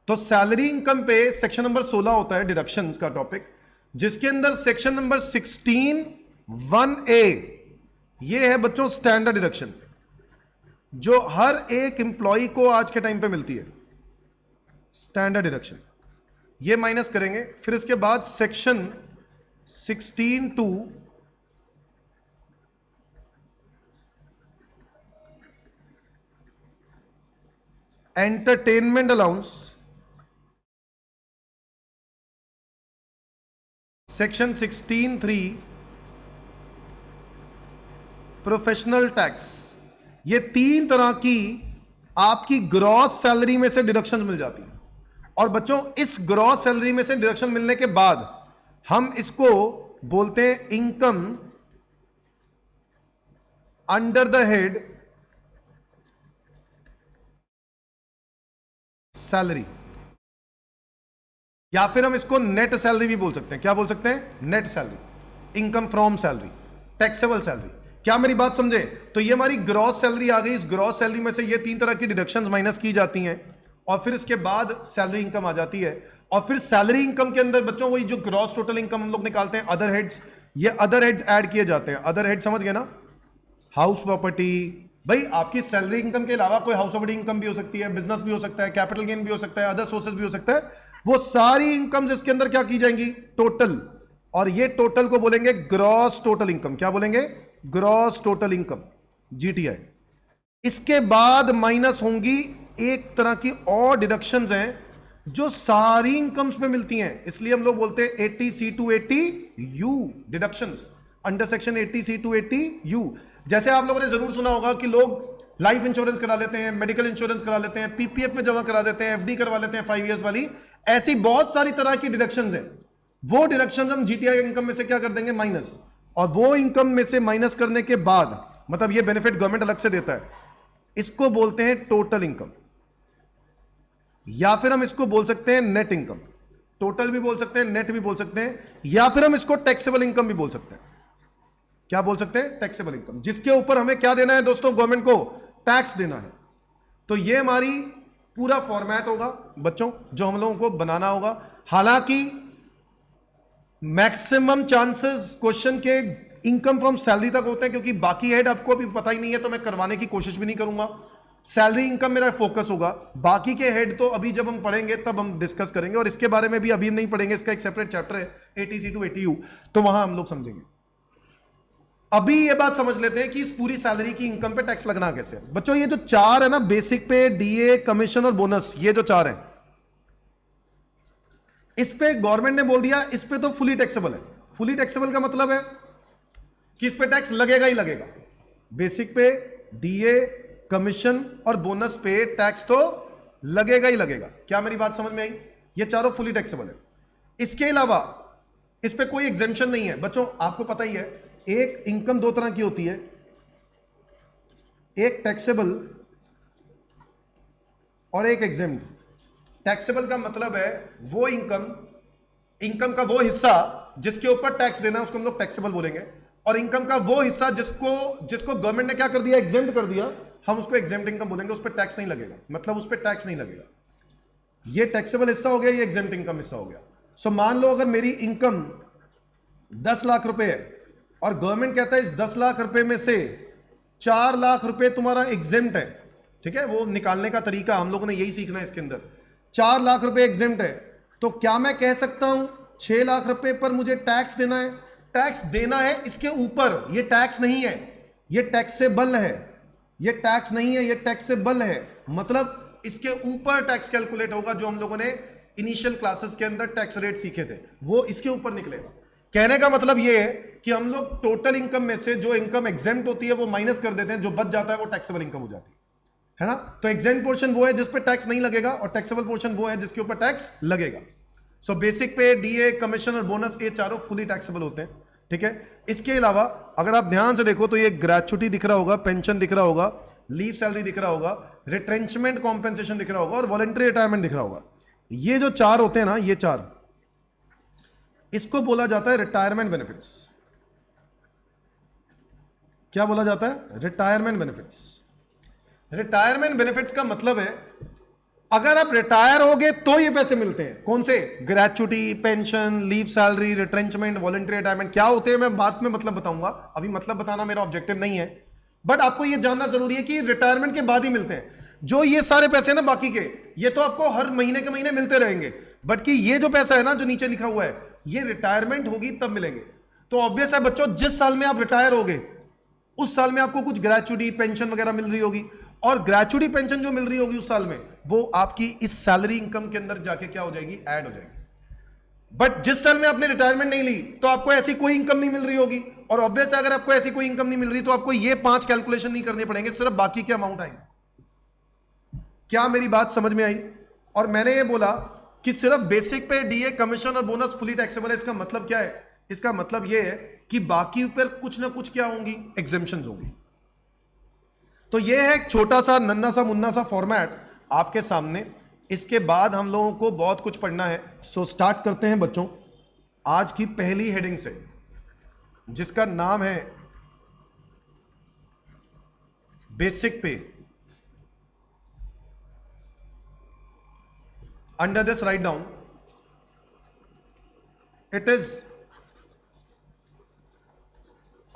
तो सैलरी इनकम पे सेक्शन नंबर 16 होता है डिडक्शंस का टॉपिक, जिसके अंदर सेक्शन नंबर 16(1)(a) ये है बच्चों स्टैंडर्ड डिडक्शन, जो हर एक इंप्लॉय को आज के टाइम पे मिलती है। स्टैंडर्ड डिडक्शन ये माइनस करेंगे। फिर इसके बाद section 16(2) entertainment allowance, section 16(3) professional tax. ये तीन तरह की आपकी ग्रॉस सैलरी में से डिडक्शन मिल जाती है। और बच्चों इस ग्रॉस सैलरी में से डिडक्शन मिलने के बाद हम इसको बोलते हैं income under the head salary, या फिर हम इसको नेट सैलरी भी बोल सकते हैं। क्या बोल सकते हैं? Net salary, income from salary, taxable salary. क्या मेरी बात समझे? तो ये हमारी ग्रॉस सैलरी आ गई। इस ग्रॉस सैलरी में से ये 3 तरह की डिडक्शंस माइनस की जाती हैं और फिर इसके बाद सैलरी इनकम आ जाती है। और फिर सैलरी इनकम के अंदर बच्चों वही जो ग्रॉस टोटल इनकम हम लोग निकालते हैं, अदर हेड्स, ये अदर हेड्स ऐड किए जाते हैं। अदर हेड समझ गए ना? हाउस प्रॉपर्टी, भाई आपकी सैलरी इनकम के अलावा कोई हाउस प्रॉपर्टी इनकम भी हो सकती है, बिजनेस भी हो सकता है, कैपिटल गेन भी हो सकता है, अदर सोर्सेज भी हो सकता है। वो सारी इनकम जिसके अंदर क्या की जाएंगी? टोटल। और ये टोटल को बोलेंगे ग्रॉस टोटल इनकम। क्या बोलेंगे? Gross total income, GTI. इसके बाद माइनस होंगी एक तरह की और डिडक्शंस हैं जो सारी इनकम्स में मिलती हैं, इसलिए हम लोग बोलते हैं 80C to 80U deductions under section 80C to 80U। जैसे आप लोगों ने जरूर सुना होगा कि लोग लाइफ इंश्योरेंस करा लेते हैं, मेडिकल इंश्योरेंस करा लेते हैं, पीपीएफ में जमा करा देते हैं, एफडी करवा लेते हैं 5 इयर्स वाली। ऐसी बहुत सारी तरह की डिडक्शंस हैं। वो डिडक्शंस हम जीटीआई इनकम में से क्या कर देंगे? माइनस। और वो इनकम में से माइनस करने के बाद, मतलब ये बेनिफिट गवर्नमेंट अलग से देता है, इसको बोलते हैं टोटल इनकम, या फिर हम इसको बोल सकते हैं नेट इनकम। टोटल भी बोल सकते हैं, नेट भी बोल सकते हैं, या फिर हम इसको टैक्सेबल इनकम भी बोल सकते हैं। क्या बोल सकते हैं? टैक्सेबल इनकम, जिसके ऊपर हमें क्या देना है दोस्तों? गवर्नमेंट को टैक्स देना है। तो ये हमारी पूरा फॉर्मेट होगा बच्चों जो हम लोगों को बनाना होगा। हालांकि मैक्सिमम चांसेस क्वेश्चन के इनकम फ्रॉम सैलरी तक होते हैं, क्योंकि बाकी हेड आपको अभी पता ही नहीं है, तो मैं करवाने की कोशिश भी नहीं करूंगा। सैलरी इनकम मेरा फोकस होगा, बाकी के हेड तो अभी जब हम पढ़ेंगे तब हम डिस्कस करेंगे, और इसके बारे में भी अभी नहीं पढ़ेंगे, इसका एक सेपरेट चैप्टर है 80C to 80U, तो वहां हम लोग समझेंगे। अभी ये बात समझ लेते हैं कि इस पूरी सैलरी की इनकम पे टैक्स लगना कैसे है। बच्चों ये जो 4 है ना, बेसिक पे, डीए, कमीशन और बोनस, ये जो 4 है, इस पे गवर्नमेंट ने बोल दिया इस पे तो फुली टैक्सेबल है। फुली टैक्सेबल का मतलब है कि इस पे टैक्स लगेगा ही लगेगा। बेसिक पे, डीए, कमीशन और बोनस पे टैक्स तो लगेगा ही लगेगा। क्या मेरी बात समझ में आई? ये चारों फुली टैक्सेबल है। इसके अलावा इस पे कोई एग्जेम्पशन नहीं है। बच्चों आपको पता ही है, एक इनकम 2 तरह की होती है, एक टैक्सेबल और एक एग्जेम्प्ट। टैक्सेबल का मतलब है वो इनकम का वो हिस्सा जिसके ऊपर टैक्स देना है, उसको हम लोग टैक्सेबल बोलेंगे। और इनकम का वो हिस्सा जिसको गवर्नमेंट ने क्या कर दिया? एग्जेम्प्ट कर दिया, हम उसको एग्जेम्प्ट इनकम बोलेंगे। उस पर टैक्स नहीं लगेगा, मतलब उस पर टैक्स नहीं लगेगा। ये टैक्सेबल हिस्सा हो गया, ये एग्जेम्प्ट इनकम हिस्सा हो गया। सो मान लो अगर मेरी इनकम 10 लाख रुपए है और गवर्नमेंट कहता है इस 10 लाख रुपए में से 4 लाख रुपए तुम्हारा एग्जेम्प्ट है, ठीक है? वो निकालने का तरीका हम लोगों ने यही सीखना है इसके अंदर। 4 लाख रुपए एग्जेम्प्ट है, तो क्या मैं कह सकता हूं 6 लाख रुपए पर मुझे टैक्स देना है? टैक्स देना है इसके ऊपर, ये टैक्स नहीं है, ये टैक्सेबल है। ये टैक्स नहीं है, ये टैक्सेबल है, मतलब इसके ऊपर टैक्स कैलकुलेट होगा। जो हम लोगों ने इनिशियल क्लासेस के अंदर टैक्स रेट सीखे थे वो इसके ऊपर निकलेगा। कहने का मतलब ये है कि हम लोग टोटल इनकम में से जो इनकम एग्जेम्प्ट होती है वो माइनस कर देते हैं, जो बच जाता है वो टैक्सेबल इनकम हो जाती है ना? तो एग्जेम्प्ट पोर्शन वो है जिस पे टैक्स नहीं लगेगा, और टैक्सेबल पोर्शन वो है जिसके ऊपर टैक्स लगेगा। सो बेसिक पे, डीए, कमीशन और बोनस, ये चारों फुली टैक्सेबल होते हैं, ठीक है? इसके अलावा अगर आप ध्यान से देखो तो ये ग्रेच्युटी दिख रहा होगा, पेंशन दिख रहा होगा, लीव सैलरी दिख रहा होगा, रिट्रेंचमेंट कॉम्पेंसेशन दिख रहा होगा, और वॉलंटरी रिटायरमेंट दिख रहा होगा। ये जो 4 होते हैं ना, ये 4, इसको बोला जाता है रिटायरमेंट बेनिफिट्स। क्या बोला जाता है? Retirement benefits. रिटायरमेंट बेनिफिट्स का मतलब है अगर आप रिटायर होगे तो ये पैसे मिलते हैं। कौन से? Gratuity, pension, leave salary, retrenchment, voluntary retirement. क्या होते हैं मैं बाद में मतलब बताऊंगा, अभी मतलब बताना मेरा ऑब्जेक्टिव नहीं है, बट आपको ये जानना जरूरी है कि रिटायरमेंट के बाद ही मिलते हैं। जो ये सारे पैसे ना बाकी के, ये तो आपको हर महीने के महीने मिलते रहेंगे, बट कि ये जो पैसा है ना जो नीचे लिखा हुआ है, ये रिटायरमेंट होगी तब मिलेंगे। तो ऑब्वियस है बच्चों, जिस साल में आप रिटायर होगे उस साल में आपको कुछ ग्रेच्युटी, पेंशन वगैरह मिल रही होगी, और ग्रेच्युटी पेंशन जो मिल रही होगी उस साल में वो आपकी इस सैलरी इनकम के अंदर जाके क्या हो जाएगी? ऐड हो जाएगी। बट जिस साल में आपने रिटायरमेंट नहीं ली तो आपको ऐसी कोई इनकम नहीं मिल रही होगी, और ऑब्वियस है अगर आपको ऐसी कोई इनकम नहीं मिल रही तो आपको ये 5 कैलकुलेशन नहीं करने पड़ेंगे, सिर्फ बाकी के अमाउंट आएंगे। क्या मेरी बात समझ में आई? और मैंने ये बोला कि सिर्फ बेसिक पे, डीए, कमीशन और बोनस फुली टैक्सेबल है। इसका मतलब क्या है? इसका मतलब यह है कि बाकी पर कुछ ना कुछ क्या होंगी? एग्जेम्पशंस होंगी। तो यह है एक छोटा सा नन्ना सा मुन्ना सा फॉर्मेट आपके सामने। इसके बाद हम लोगों को बहुत कुछ पढ़ना है। सो स्टार्ट करते हैं बच्चों आज की पहली हेडिंग से, जिसका नाम है बेसिक पे, under this write down, it is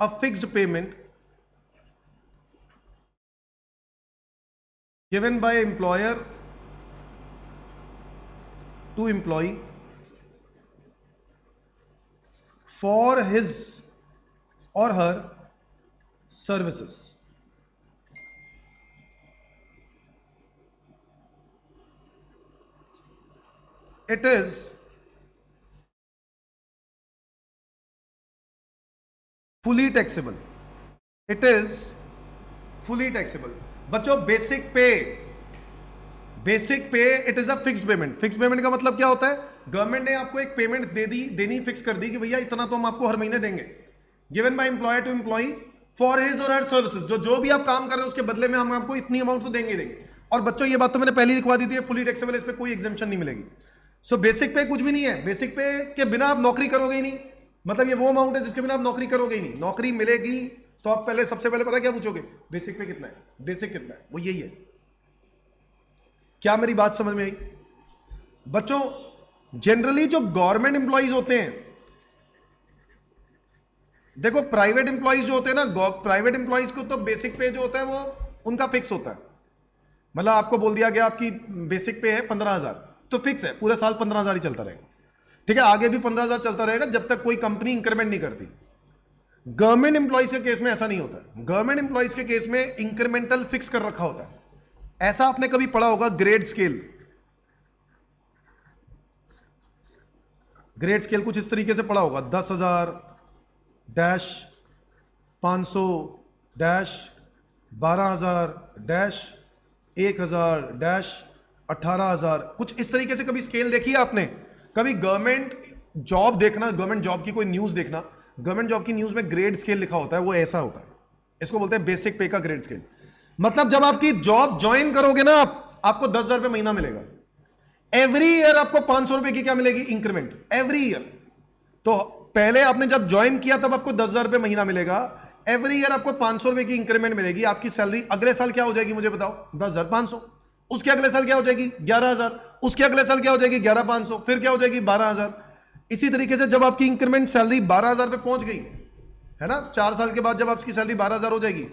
a fixed payment given by employer to employee for his or her services. It is fully taxable. It is fully taxable. बच्चों बेसिक पे, बेसिक पे it is a fixed payment. Fixed payment का मतलब क्या होता है? गवर्नमेंट ने आपको एक पेमेंट दे दी, देनी फिक्स कर दी कि भैया इतना तो हम आपको हर महीने देंगे. Given by employer to employee for his or her services. जो भी आप काम कर रहे हो उसके बदले में हम आपको इतनी अमाउंट तो देंगे ही देंगे. और बच्चों ये बात तो मैंने पहले ही लिखवा दी थी, फुली टैक्सेबल, इस पे कोई एग्जेम्पशन नहीं मिलेगी. सो बेसिक पे कुछ भी नहीं है. बेसिक पे के बिना आप नौकरी करोगे ही नहीं. मतलब ये वो अमाउंट है जिसके बिना आप नौकरी करोगे ही नहीं. नौकरी मिलेगी तो आप पहले, सबसे पहले पता क्या पूछोगे? बेसिक पे कितना है, बेसिक कितना है, वो यही है. क्या मेरी बात समझ में आई? बच्चों जनरली जो गवर्नमेंट एम्प्लॉइज होते हैं, देखो प्राइवेट एम्प्लॉइज जो होते हैं ना, प्राइवेट एम्प्लॉइज को तो बेसिक पे जो होता है वो उनका फिक्स होता है. मतलब आपको बोल दिया गया आपकी बेसिक पे है 15,000, तो फिक्स है, पूरे साल 15,000 ही चलता रहेगा. ठीक है, आगे भी 15,000 चलता रहेगा जब तक कोई कंपनी इंक्रीमेंट नहीं करती. गवर्नमेंट एम्प्लॉइज के केस में ऐसा नहीं होता. गवर्नमेंट एम्प्लॉइज के केस में इंक्रीमेंटल फिक्स कर रखा होता है. ऐसा आपने कभी पढ़ा होगा ग्रेड स्केल. ग्रेड स्केल कुछ इस तरीके से पढ़ा होगा, 10,000 डैश 500 डैश 12,000 डैश 1,000 डैश 18,000, कुछ इस तरीके से कभी स्केल देखी है आपने? कभी गवर्नमेंट जॉब देखना, गवर्नमेंट जॉब की कोई न्यूज देखना, गवर्नमेंट जॉब की न्यूज में ग्रेड स्केल लिखा होता है, वो ऐसा होता है. इसको बोलते हैं बेसिक पे का ग्रेड स्केल. मतलब जब आपकी जॉब ज्वाइन करोगे ना आपको 10,000 रुपये महीना मिलेगा. एवरी ईयर आपको 500 रुपए की क्या मिलेगी? Increment every year. तो पहले आपने जब ज्वाइन किया तब आपको 10,000 रुपये महीना मिलेगा. एवरी ईयर आपको 500 रुपए की इंक्रीमेंट मिलेगी. आपकी सैलरी अगले साल क्या हो जाएगी मुझे बताओ? 10,500. उसके अगले साल क्या हो जाएगी? 11,000. उसके अगले साल क्या हो जाएगी? 11,500. फिर क्या हो जाएगी? 12,000. इसी तरीके से जब आपकी इंक्रीमेंट सैलरी 12,000 पे पहुंच गई है ना, 4 साल के बाद जब आपकी सैलरी 12,000 हो जाएगी,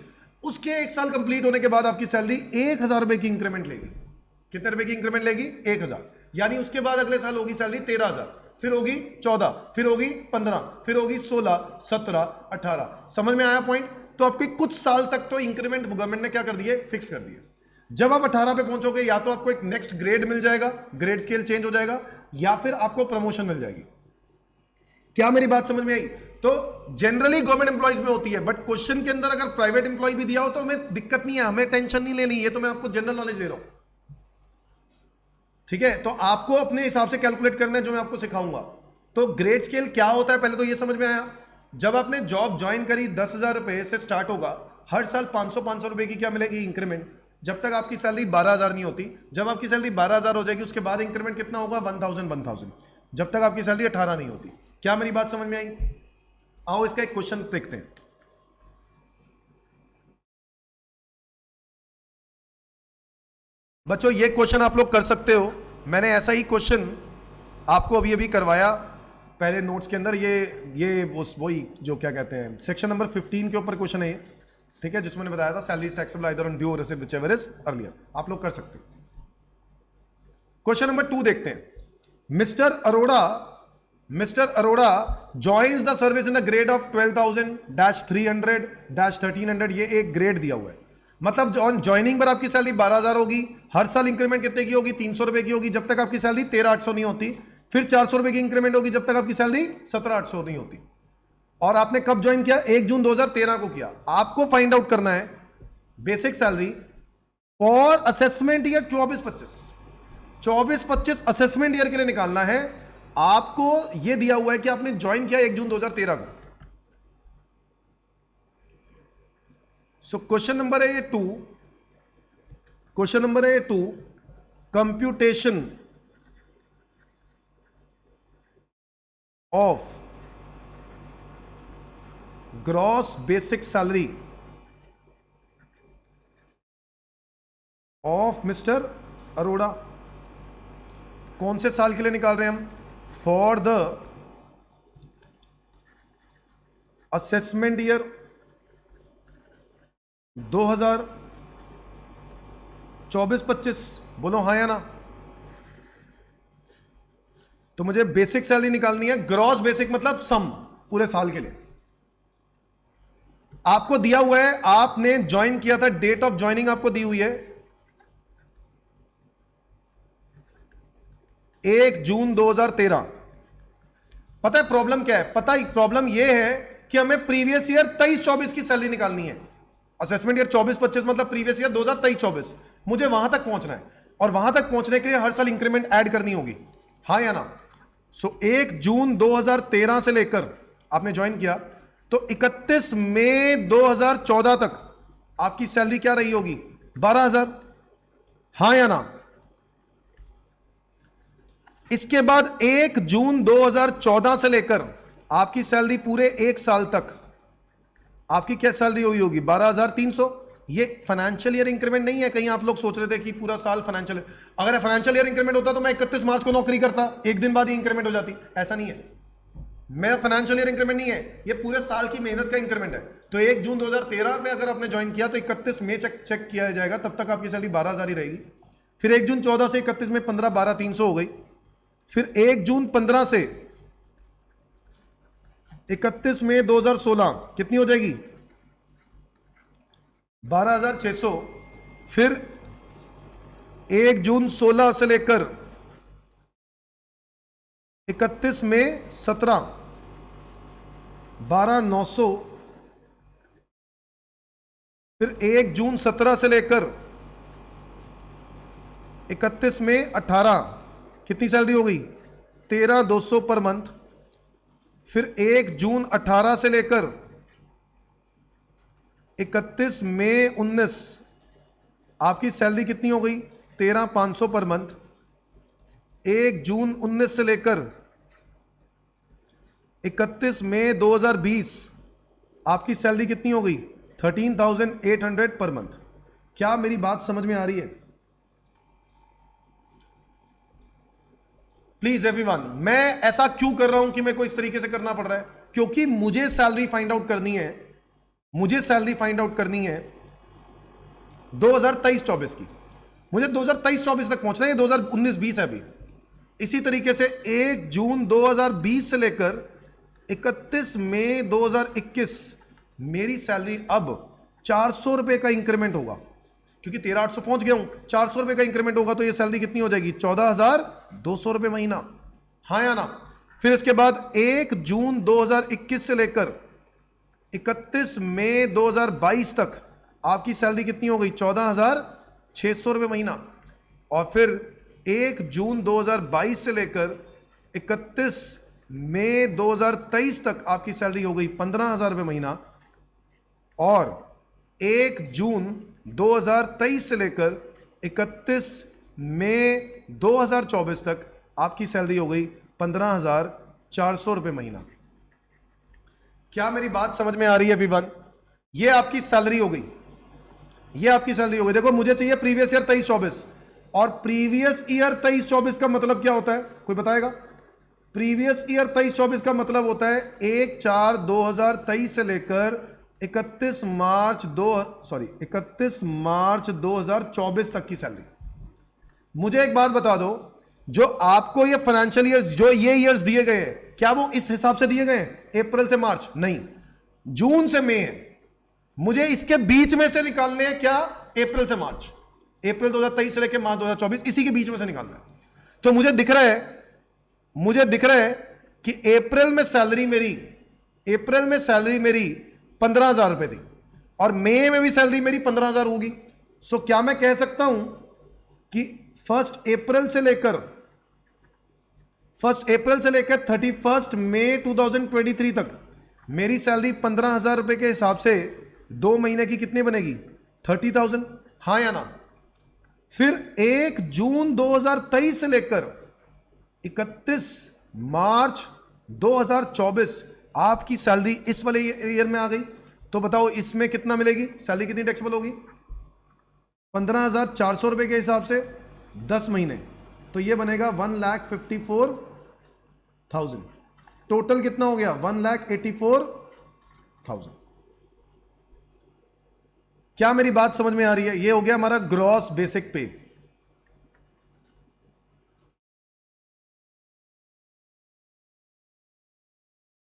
उसके 1 साल कंप्लीट होने के बाद आपकी सैलरी 1,000 रुपए की इंक्रीमेंट लेगी. कितने रुपए की इंक्रीमेंट लेगी? 1,000. यानी उसके बाद अगले साल होगी सैलरी 13,000, फिर होगी 14, फिर होगी 15, फिर होगी 16, 17, 18. समझ में आया पॉइंट? तो आपके कुछ साल तक तो इंक्रीमेंट गवर्नमेंट ने क्या कर दिए? फिक्स कर दिए. जब आप 18 पे पहुंचोगे या तो आपको एक नेक्स्ट ग्रेड मिल जाएगा, ग्रेड स्केल चेंज हो जाएगा, या फिर आपको प्रमोशन मिल जाएगी. क्या मेरी बात समझ में आई? तो जनरली गवर्नमेंट एम्प्लॉइज में होती है, बट क्वेश्चन के अंदर अगर प्राइवेट एम्प्लॉय भी दिया हो तो हमें दिक्कत नहीं है, हमें टेंशन नहीं लेनी है. तो मैं आपको जनरल नॉलेज दे रहा हूं. ठीक है, तो आपको अपने हिसाब से कैलकुलेट करना है जो मैं आपको सिखाऊंगा. तो ग्रेड स्केल क्या होता है पहले तो ये समझ में आया. जब आपने जॉब ज्वाइन करी 10,000 रुपए से स्टार्ट होगा. हर साल 500 रुपए की क्या मिलेगी? इंक्रीमेंट. जब तक आपकी सैलरी 12,000 नहीं होती. जब आपकी सैलरी 12,000 हो जाएगी उसके बाद इंक्रीमेंट कितना होगा? 1,000. जब तक आपकी सैलरी 18 नहीं होती. क्या मेरी बात समझ में आई? आओ इसका एक क्वेश्चन देखते हैं. बच्चों ये क्वेश्चन आप लोग कर सकते हो. मैंने ऐसा ही क्वेश्चन आपको अभी अभी करवाया पहले नोट्स के अंदर. ये वही जो क्या कहते हैं, सेक्शन नंबर 15 के ऊपर क्वेश्चन है ये. ठीक है, जिसमें मैंने बताया था salary taxable either on due और रिसीव्ड व्हिचएवर इज अर्लियर. आप लोग कर सकते हो. क्वेश्चन नंबर 2 देखते हैं. Mister Arora joins the service in the grade of 12,000-300-1300. ये एक ग्रेड दिया हुआ है. मतलब ज्वाइनिंग पर आपकी सैलरी 12,000 होगी. हर साल इंक्रीमेंट कितने की होगी? 300 रुपए की होगी, जब तक आपकी सैलरी 13,800 नहीं होती. फिर 400 रुपए की इंक्रीमेंट होगी जब तक आपकी सैलरी 17,800 नहीं होती. और आपने कब ज्वाइन किया? 1 जून 2013 को किया. आपको फाइंड आउट करना है basic salary for assessment year 24-25 assessment year के लिए निकालना है. आपको यह दिया हुआ है कि आपने ज्वाइन किया 1 जून 2013 को. सो क्वेश्चन नंबर है ये 2. क्वेश्चन नंबर है 2, computation of gross basic salary of mister Arora. कौन से साल के लिए निकाल रहे हैं हम? For the assessment year 2024-25। बोलो हाँ या ना। तो मुझे बेसिक सैलरी निकालनी है, ग्रॉस बेसिक मतलब सम पूरे साल के लिए। आपको दिया हुआ है, आपने ज्वाइन किया था, डेट ऑफ ज्वाइनिंग आपको दी हुई है 1 जून 2013। पता है प्रॉब्लम क्या है? पता है प्रॉब्लम यह है कि हमें प्रीवियस ईयर 23-24 की सैलरी निकालनी है। असेसमेंट ईयर 24-25 मतलब प्रीवियस ईयर 2023-24। मुझे वहां तक पहुंचना है और वहां तक पहुंचने के लिए हर साल इंक्रीमेंट ऐड करनी होगी, हाँ या ना। सो 1 जून 2013 से लेकर आपने ज्वाइन किया तो 31 मई 2014 तक आपकी सैलरी क्या रही होगी? 12,000, हाँ या ना। इसके बाद 1 जून 2014 से लेकर आपकी सैलरी पूरे एक साल तक आपकी क्या सैलरी हुई होगी? 12,300। ये फाइनेंशियल ईयर इंक्रीमेंट नहीं है। कहीं आप लोग सोच रहे थे कि पूरा साल फाइनेंशियल, अगर फाइनेंशियल ईयर इंक्रीमेंट होता तो मैं 31 मार्च को नौकरी करता, एक दिन बाद ही इंक्रीमेंट हो जाती। ऐसा नहीं है, मैं फाइनेंशियल ईयर इंक्रीमेंट नहीं है, ये पूरे साल की मेहनत का इंक्रीमेंट है। तो 1 जून 2013 पे अगर आपने ज्वाइन किया तो 31 मई चेक किया जाएगा, तब तक आपकी सैलरी 12,000 ही रहेगी। फिर 1 जून 14 से 31 में 15, 12,300 हो गई। फिर 1 जून 15 से 31 मई 2016 कितनी हो जाएगी? 12,600। फिर 1 जून 16 से लेकर 31 मई 17, 12,900। फिर 1 जून 17 से लेकर 31 मई 18 कितनी सैलरी हो गई? 13,200 पर मंथ। फिर 1 जून 18 से लेकर 31 मई 19 आपकी सैलरी कितनी हो गई? 13,500 पर मंथ। 1 जून 19 से लेकर 31 मई 2020 आपकी सैलरी कितनी हो गई? 13,800 पर मंथ। क्या मेरी बात समझ में आ रही है? प्लीज एवरीवन, मैं ऐसा क्यों कर रहा हूं कि मेरे को इस तरीके से करना पड़ रहा है? क्योंकि मुझे सैलरी फाइंड आउट करनी है, मुझे सैलरी फाइंड आउट करनी है 2023-24 की। मुझे 2023-24 तक पहुंचना है, 2019-20 है अभी। इसी तरीके से 1 जून 2020 से लेकर 31 मई 2021 मेरी सैलरी अब 400 रुपए का इंक्रीमेंट होगा, क्योंकि 13,800 पहुंच गया हूं। 400 रुपए का इंक्रीमेंट होगा तो ये सैलरी कितनी हो जाएगी? 14,200 रुपए महीना, हाँ या ना। फिर इसके बाद 1 जून 2021 से लेकर 31 मई 2022 तक आपकी सैलरी कितनी हो गई? 14,600 रुपए महीना। और फिर 1 जून 2022 से लेकर 31 मई 2023 तक आपकी सैलरी हो गई 15,000 रुपए महीना। और 1 जून 2023 से लेकर 31 मई 2024 तक आपकी सैलरी हो गई 15,400 रुपए महीना। क्या मेरी बात समझ में आ रही है विवान? ये आपकी सैलरी हो गई, ये आपकी सैलरी हो गई। देखो मुझे चाहिए प्रीवियस ईयर 23-24, और प्रीवियस ईयर 23-24 का मतलब क्या होता है? कोई बताएगा? प्रीवियस ईयर 23-24 का मतलब होता है 1/4/2023 से लेकर 31 मार्च 2024 तक की सैलरी। मुझे एक बात बता दो, जो आपको ये फाइनेंशियल ईयर्स, जो ये ईयर्स दिए गए हैं, क्या वो इस हिसाब से दिए गए हैं? अप्रैल से मार्च नहीं, जून से मई है। मुझे इसके बीच में से निकालने हैं। क्या? अप्रैल से मार्च, अप्रैल 2023 से लेकर मार्च 2024, इसी के बीच में से निकालना है। तो मुझे दिख रहा है कि अप्रैल में सैलरी मेरी 15,000 रुपए थी और मई में भी सैलरी मेरी 15,000 होगी। सो क्या मैं कह सकता हूं कि 1 अप्रैल से लेकर 31 मई 2023 तक मेरी सैलरी 15,000 रुपए के हिसाब से 2 महीने की कितनी बनेगी? 30,000, हाँ या ना। फिर 1 जून 2023 से लेकर 31 मार्च 2024 आपकी सैलरी इस वाले ईयर में आ गई। तो बताओ इसमें कितना मिलेगी? सैलरी कितनी टैक्सेबल होगी? 15,400 रुपए के हिसाब से 10 महीने, तो ये बनेगा 1,54,000। टोटल कितना हो गया? 1,84,000। क्या मेरी बात समझ में आ रही है? ये हो गया हमारा ग्रॉस बेसिक पे।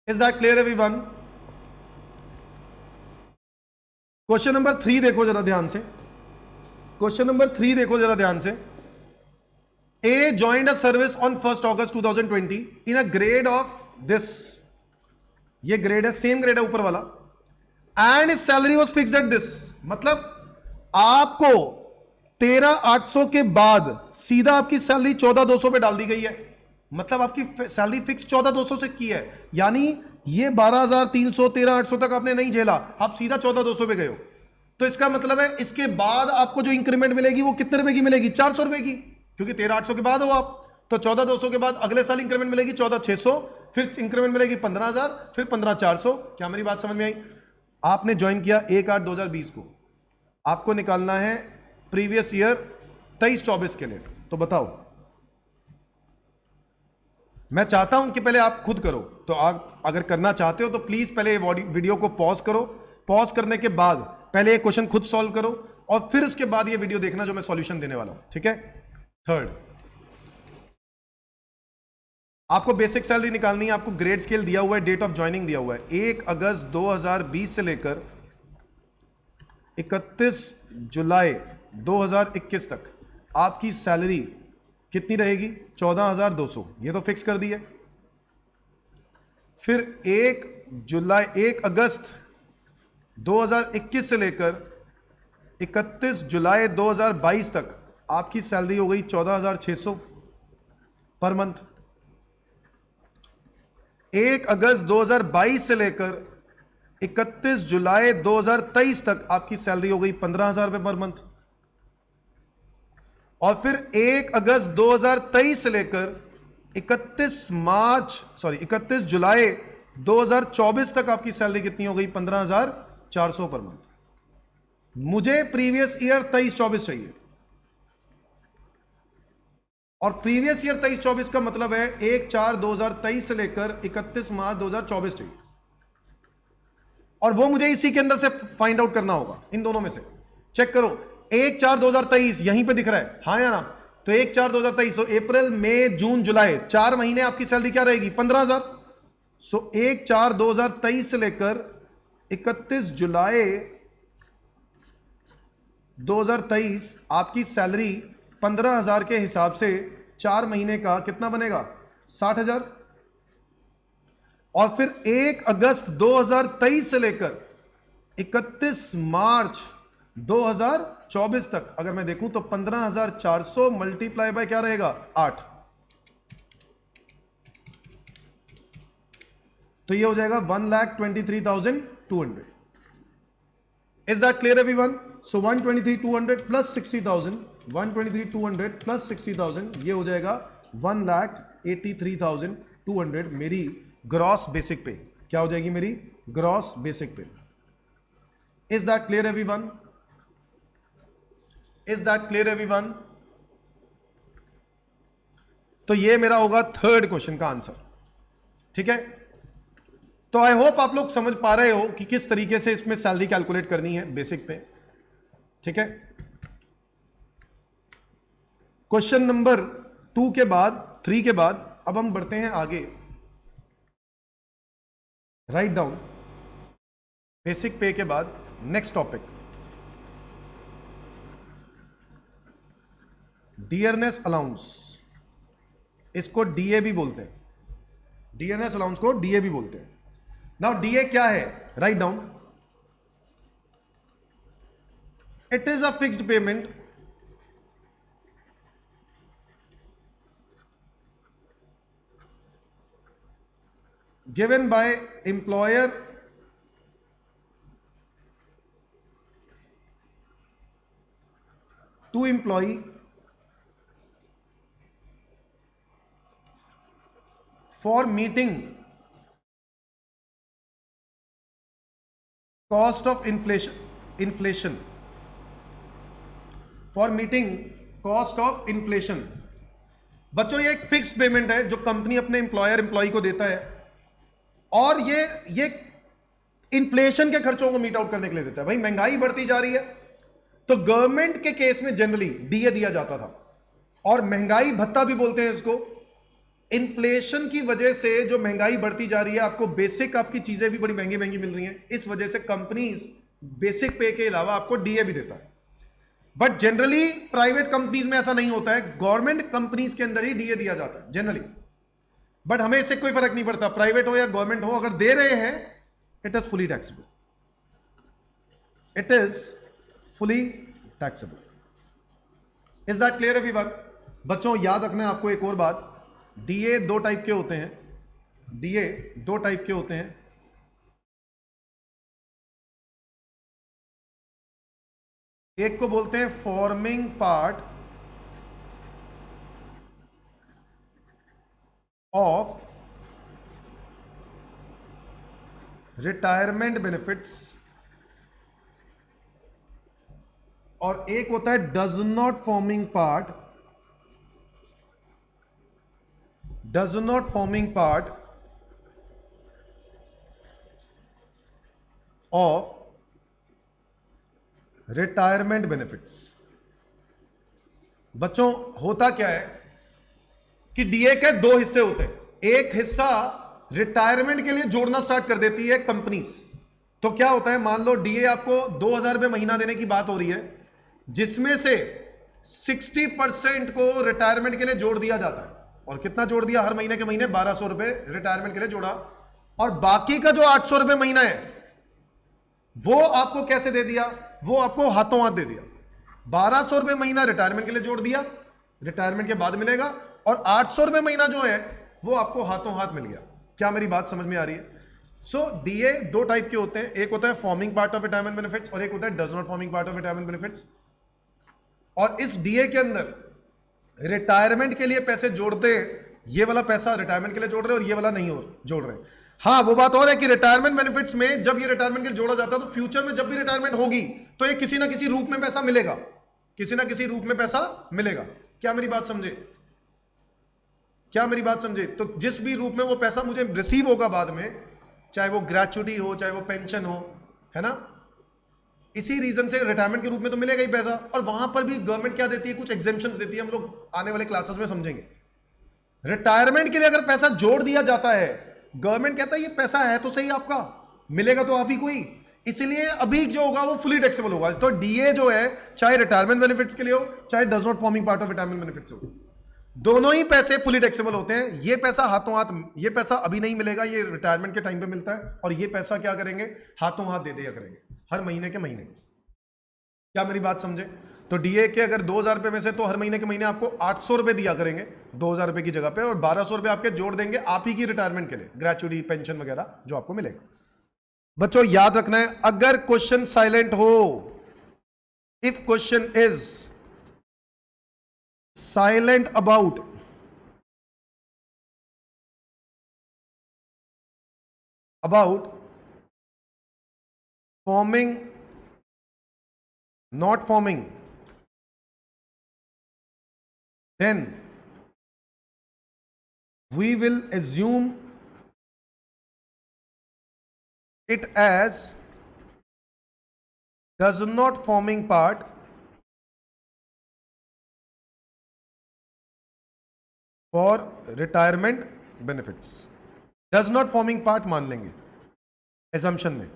Is that clear everyone? Question number 3 देखो जरा ध्यान से। क्वेश्चन नंबर 3 देखो जरा ध्यान से। A joined a service on 1st August 2020 in a grade of this, ये ग्रेड है, सेम ग्रेड है ऊपर वाला, and salary was fixed at this. मतलब आपको 13,800 के बाद सीधा आपकी सैलरी 14,200 पे डाल दी गई है। मतलब आपकी सैलरी फिक्स 14,200 से की है, यानी ये 12,300 13,800 तक आपने नहीं झेला, आप सीधा 14,200 पे गए हो। तो इसका मतलब है इसके बाद आपको जो इंक्रीमेंट मिलेगी वो कितने रुपए की मिलेगी? 400 रुपए की, क्योंकि 13,800 के बाद हो आप। तो 14,200 के बाद अगले साल इंक्रीमेंट मिलेगी 14,600, फिर इंक्रीमेंट मिलेगी 15,000, फिर 15,400। क्या मेरी बात समझ में आई? आपने ज्वाइन किया 1/8/2020 को, आपको निकालना है प्रीवियस ईयर 23-24 के लिए। तो बताओ, मैं चाहता हूं कि पहले आप खुद करो, तो आप अगर करना चाहते हो तो प्लीज पहले वीडियो को पॉज करो। पॉज करने के बाद पहले ये क्वेश्चन खुद सॉल्व करो और फिर उसके बाद ये वीडियो देखना जो मैं सॉल्यूशन देने वाला हूं, ठीक है? थर्ड, आपको बेसिक सैलरी निकालनी है। आपको ग्रेड स्केल दिया हुआ है, डेट ऑफ ज्वाइनिंग दिया हुआ है 1 अगस्त 2020 से लेकर 31 जुलाई 2021 तक आपकी सैलरी कितनी रहेगी? 14,200, ये तो फिक्स कर दी है। फिर 1 अगस्त 2021 से लेकर 31 जुलाई 2022 तक आपकी सैलरी हो गई 14,600 पर मंथ। 1 अगस्त 2022 से लेकर 31 जुलाई 2023 तक आपकी सैलरी हो गई 15,000 रुपए पर मंथ। और फिर 1 अगस्त 2023 से लेकर 31 जुलाई 2024 तक आपकी सैलरी कितनी हो गई? 15,400 पर मंथ। मुझे प्रीवियस ईयर 23-24 चाहिए, और प्रीवियस ईयर 23-24 का मतलब है 1/4/2023 से लेकर 31 मार्च 2024 चाहिए, और वो मुझे इसी के अंदर से फाइंड आउट करना होगा। इन दोनों में से चेक करो, 1/4/2023 यहीं पे दिख रहा है, हाँ या ना? तो 1/4/2023, तो अप्रैल मई जून जुलाई 4 महीने आपकी सैलरी क्या रहेगी? 15,000। सो 1/4/2023 से लेकर 31 जुलाई 2023 आपकी सैलरी 15,000 के हिसाब से 4 महीने का कितना बनेगा? 60,000। और फिर 1 अगस्त 2023 से लेकर 31 मार्च 2024 तक अगर मैं देखूं तो 15,400 मल्टीप्लाई बाय क्या रहेगा? 8। तो ये हो जाएगा 1,23,200। Is that clear everyone? So 123,200 plus 60,000, 123,200 plus 60,000, ये हो जाएगा 1,83,200 मेरी ग्रॉस बेसिक पे। क्या हो जाएगी मेरी ग्रॉस बेसिक पे? Is that clear everyone? Is that clear everyone? तो ये मेरा होगा थर्ड क्वेश्चन का आंसर, ठीक है? तो आई होप आप लोग समझ पा रहे हो कि किस तरीके से इसमें सैलरी कैलकुलेट करनी है बेसिक पे, ठीक है? क्वेश्चन नंबर 2 के बाद 3 के बाद अब हम बढ़ते हैं आगे। राइट डाउन बेसिक पे के बाद नेक्स्ट टॉपिक, डियरनेस अलाउंस। इसको डीए भी बोलते हैं, डियरनेस अलाउंस को डीए भी बोलते हैं। नाउ डीए क्या है? Right down, it is a fixed payment given by employer to employee for meeting cost of inflation for meeting cost of inflation. बच्चों ये एक फिक्स पेमेंट है जो कंपनी अपने एम्प्लॉय को देता है, और ये इन्फ्लेशन के खर्चों को मीट आउट करने के लिए देता है। भाई महंगाई बढ़ती जा रही है, तो गवर्नमेंट के केस में जनरली डीए दिया जाता था, और महंगाई भत्ता भी बोलते हैं इसको। इन्फ्लेशन की वजह से जो महंगाई बढ़ती जा रही है, आपको बेसिक आपकी चीजें भी बड़ी महंगी महंगी मिल रही हैं, इस वजह से कंपनीज बेसिक पे के अलावा आपको डीए भी देता है। बट जनरली प्राइवेट कंपनीज में ऐसा नहीं होता है, गवर्नमेंट कंपनीज के अंदर ही डीए दिया जाता है जनरली। बट हमें इससे कोई फर्क नहीं पड़ता, प्राइवेट हो या गवर्नमेंट हो, अगर दे रहे हैं it is fully taxable, it is fully taxable. Is that clear everyone? बच्चों याद रखना है आपको एक और बात, डीए दो टाइप के होते हैं, डीए दो टाइप के होते हैं। एक को बोलते हैं forming part of retirement benefits, और एक होता है does not forming part, does not forming part of retirement benefits. बच्चों होता क्या है कि डीए के दो हिस्से होते हैं, एक हिस्सा रिटायरमेंट के लिए जोड़ना स्टार्ट कर देती है कंपनीज। तो क्या होता है, मान लो डीए आपको 2000 रुपए महीना देने की बात हो रही है, जिसमें से 60% को रिटायरमेंट के लिए जोड़ दिया जाता है। और कितना जोड़ दिया? हर महीने के महीने 1200 रुपए रिटायरमेंट के लिए जोड़ा, और बाकी का जो 800 रुपए महीना है वो आपको कैसे दे दिया? वो आपको हाथों हाथ दे दिया। 1200 रुपए महीना रिटायरमेंट के लिए जोड़ दिया, रिटायरमेंट के बाद मिलेगा, और 800 रुपए महीना जो है वो आपको हाथों हाथ मिल गया। क्या मेरी बात समझ में आ रही है? सो डीए दो टाइप के होते हैं, एक होता है forming part of retirement benefits, और एक होता है does not forming part of retirement benefits. और इस डीए के अंदर रिटायरमेंट के लिए पैसे जोड़ते हैं, ये वाला पैसा रिटायरमेंट के लिए जोड़ रहे हैं और ये वाला नहीं और जोड़ रहे हैं। हाँ, वो बात और है कि रिटायरमेंट बेनिफिट्स में जब ये रिटायरमेंट के लिए जोड़ा जाता है, तो फ्यूचर में जब भी रिटायरमेंट होगी तो ये किसी ना किसी रूप में पैसा मिलेगा, किसी ना किसी रूप में पैसा मिलेगा। क्या मेरी बात समझे? क्या मेरी बात समझे? तो जिस भी रूप में वो पैसा मुझे रिसीव होगा बाद में, चाहे वो ग्रेचुटी हो, चाहे वो पेंशन हो, है ना, इसी रीजन से रिटायरमेंट के रूप में तो मिलेगा ही पैसा। और वहां पर भी गवर्नमेंट क्या देती है? कुछ एग्जेम्पशंस देती है, हम लोग आने वाले क्लासेस में समझेंगे। रिटायरमेंट के लिए अगर पैसा जोड़ दिया जाता है, गवर्नमेंट कहता है ये पैसा है तो सही आपका, मिलेगा तो आप ही को ही, इसलिए अभी जो होगा वो फुली टैक्सेबल होगा। तो डीए जो है, चाहे रिटायरमेंट बेनिफिट्स के लिए हो, चाहे does not forming part of retirement benefits हो, दोनों ही पैसे फुली टैक्सेबल होते हैं। ये पैसा हाथों हाथ, ये पैसा अभी नहीं मिलेगा, ये रिटायरमेंट के टाइम पे मिलता है, और ये पैसा क्या करेंगे? हाथों हाथ दे दिया करेंगे हर महीने के महीने। क्या मेरी बात समझे? तो डीए के अगर 2000 रुपए में से तो हर महीने के महीने आपको 800 रुपए दिया करेंगे 2000 रुपए की जगह पे, और 1200 रुपए आपके जोड़ देंगे आप ही की रिटायरमेंट के लिए, ग्रेचुटी पेंशन वगैरह जो आपको मिलेगा। बच्चों याद रखना है, अगर क्वेश्चन साइलेंट हो, if question is silent about forming, not forming, then we will assume it as does not forming part for retirement benefits। does not forming part मान लेंगे assumption में।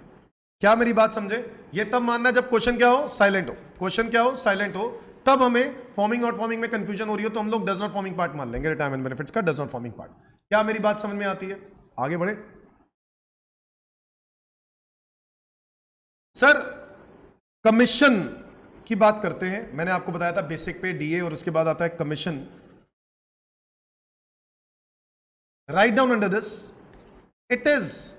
क्या मेरी बात समझे? ये तब मानना जब क्वेश्चन क्या हो? साइलेंट हो। क्वेश्चन क्या हो? साइलेंट हो। तब हमें फॉर्मिंग नॉट फॉर्मिंग में कंफ्यूजन हो रही हो तो हम लोग डज नॉट फॉर्मिंग पार्ट मान लेंगे, रिटायरमेंट बेनिफिट्स का डज नॉट फॉर्मिंग पार्ट। क्या मेरी बात समझ में आती है? आगे बढ़े सर। कमीशन की बात करते हैं। मैंने आपको बताया था बेसिक पे डीए, और उसके बाद आता है commission. Write down under this, it is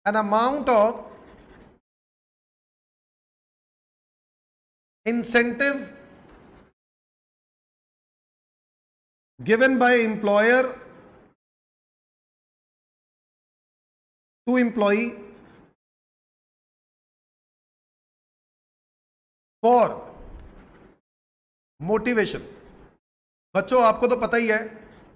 an amount of incentive given by employer to employee for motivation. बच्चों आपको तो पता ही है,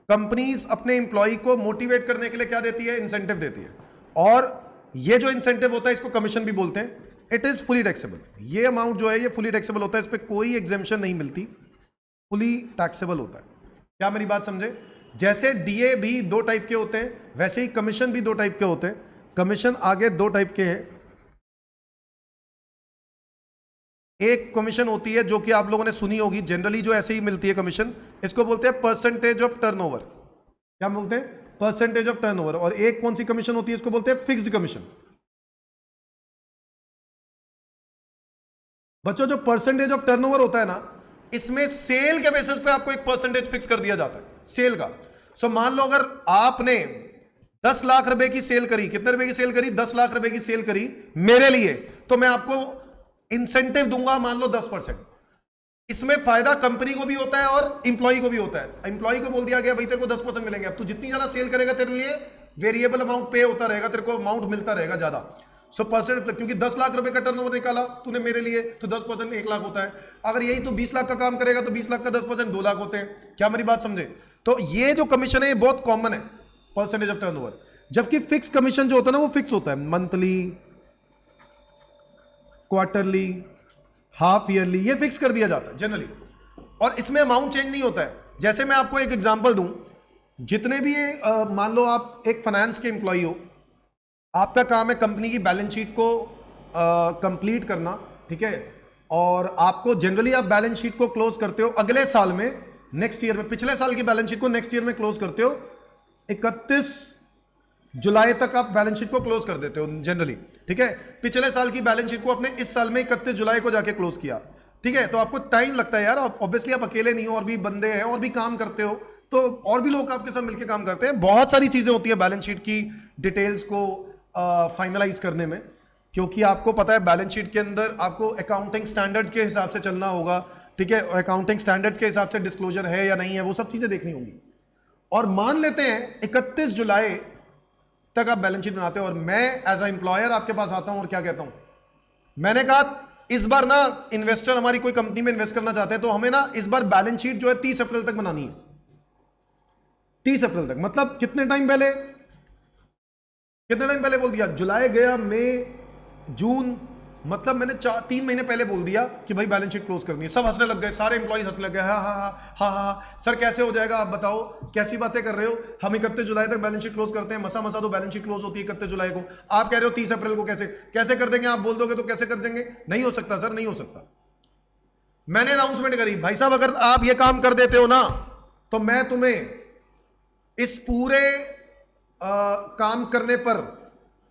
कंपनीज अपने एम्प्लॉय को मोटिवेट करने के लिए क्या देती है? इंसेंटिव देती है। और ये जो इंसेंटिव होता है इसको कमीशन भी बोलते हैं। It is fully taxable. ये अमाउंट जो है ये फुली टैक्सेबल होता है, इस पर कोई एग्जेम्पशन नहीं मिलती, फुली टैक्सेबल होता है। क्या मेरी बात समझे? जैसे डीए भी दो टाइप के होते हैं, वैसे ही कमीशन भी दो टाइप के होते हैं। कमीशन आगे दो टाइप के हैं। एक कमीशन होती है जो कि आप लोगों ने सुनी होगी, जनरली जो ऐसे ही मिलती है कमीशन, इसको बोलते हैं परसेंटेज ऑफ टर्नओवर। क्या बोलते हैं? Percentage of turnover. और एक कौन सी कमीशन होती है? इसको बोलते हैं फिक्स्ड कमीशन। बच्चों जो परसेंटेज ऑफ टर्नओवर होता है ना, इसमें सेल के बेसिस पे आपको एक परसेंटेज फिक्स कर दिया जाता है, सेल का। सो मान लो अगर आपने 10 लाख रुपए की सेल करी, कितने रुपए की सेल करी? 10 लाख रुपए की सेल करी मेरे लिए, तो मैं आपको इंसेंटिव दूंगा मान लो 10%। इसमें फायदा कंपनी को भी होता है और इंप्लॉई को भी होता है। इंप्लॉई को बोल दिया गया भाई तेरे को 10% मिलेंगे। अब तू जितनी ज्यादा सेल करेगा तेरे लिए वेरिएबल अमाउंट पे होता रहेगा, तेरे को अमाउंट मिलता रहेगा ज्यादा। सो परसेंट, क्योंकि 10 लाख रुपए का टर्नओवर निकाला तूने मेरे लिए, तो 10% 1 लाख होता है। अगर यही तो 20 लाख का काम करेगा तो 20 लाख का 10% 2 लाख होते हैं। क्या मेरी बात समझे? तो ये जो कमीशन है ये बहुत कॉमन है, परसेंटेज ऑफ टर्नओवर। जबकि फिक्स कमीशन जो होता है ना वो फिक्स होता है, मंथली, क्वार्टरली, हाफ ईयरली, ये फिक्स कर दिया जाता है जनरली। और इसमें अमाउंट चेंज नहीं होता है। जैसे मैं आपको एक एग्जांपल दूं, जितने भी मान लो आप एक फाइनेंस के एम्प्लॉय हो, आपका काम है कंपनी की बैलेंस शीट को कंप्लीट करना, ठीक है? और आपको जनरली आप बैलेंस शीट को क्लोज करते हो अगले साल में, नेक्स्ट ईयर में। पिछले साल की बैलेंस शीट को नेक्स्ट ईयर में क्लोज करते हो, 31 जुलाई तक आप बैलेंस शीट को क्लोज कर देते हो जनरली, ठीक है? पिछले साल की बैलेंस शीट को अपने इस साल में 31 जुलाई को जाके क्लोज किया, ठीक है? तो आपको टाइम लगता है यार, ऑब्वियसली आप अकेले नहीं हो, और भी बंदे हैं और भी काम करते हो, तो और भी लोग आपके साथ मिलकर काम करते हैं। बहुत सारी चीजें होती है बैलेंस शीट की डिटेल्स को फाइनलाइज करने में, क्योंकि आपको पता है बैलेंस शीट के अंदर आपको अकाउंटिंग स्टैंडर्ड्स के हिसाब से चलना होगा, ठीक है? और अकाउंटिंग स्टैंडर्ड्स के हिसाब से डिस्क्लोजर है या नहीं है, वो सब चीजें देखनी होंगी। और मान लेते हैं 31 जुलाई तक आप बैलेंस शीट बनाते हो, और मैं एज अ एम्प्लॉयर आपके पास आता हूं और क्या कहता हूं, मैंने कहा इस बार ना इन्वेस्टर हमारी कोई कंपनी में इन्वेस्ट करना चाहते हैं, तो हमें ना इस बार बैलेंस शीट जो है 30 अप्रैल तक बनानी है। 30 अप्रैल तक मतलब कितने टाइम पहले? कितने टाइम पहले बोल दिया? जुलाई गया, मई, जून, मतलब मैंने 3 महीने पहले बोल दिया कि भाई बैलेंस शीट क्लोज करनी है। सब हंसने लग गए, सारे एम्प्लॉइज हंसने लग गए, हाँ हाँ हाँ हाँ हाँ सर कैसे हो जाएगा, आप बताओ कैसी बातें कर रहे हो, हम 31 जुलाई तक बैलेंस शीट क्लोज करते हैं, मसा मसा तो बैलेंस शीट क्लोज होती है 31 जुलाई को, आप कह रहे हो 30 अप्रैल को। कैसे कैसे कर देंगे? आप बोल दोगे तो कैसे कर देंगे? नहीं हो सकता सर, नहीं हो सकता। मैंने अनाउंसमेंट करी, भाई साहब अगर आप ये काम कर देते हो ना, तो मैं तुम्हें इस पूरे काम करने पर,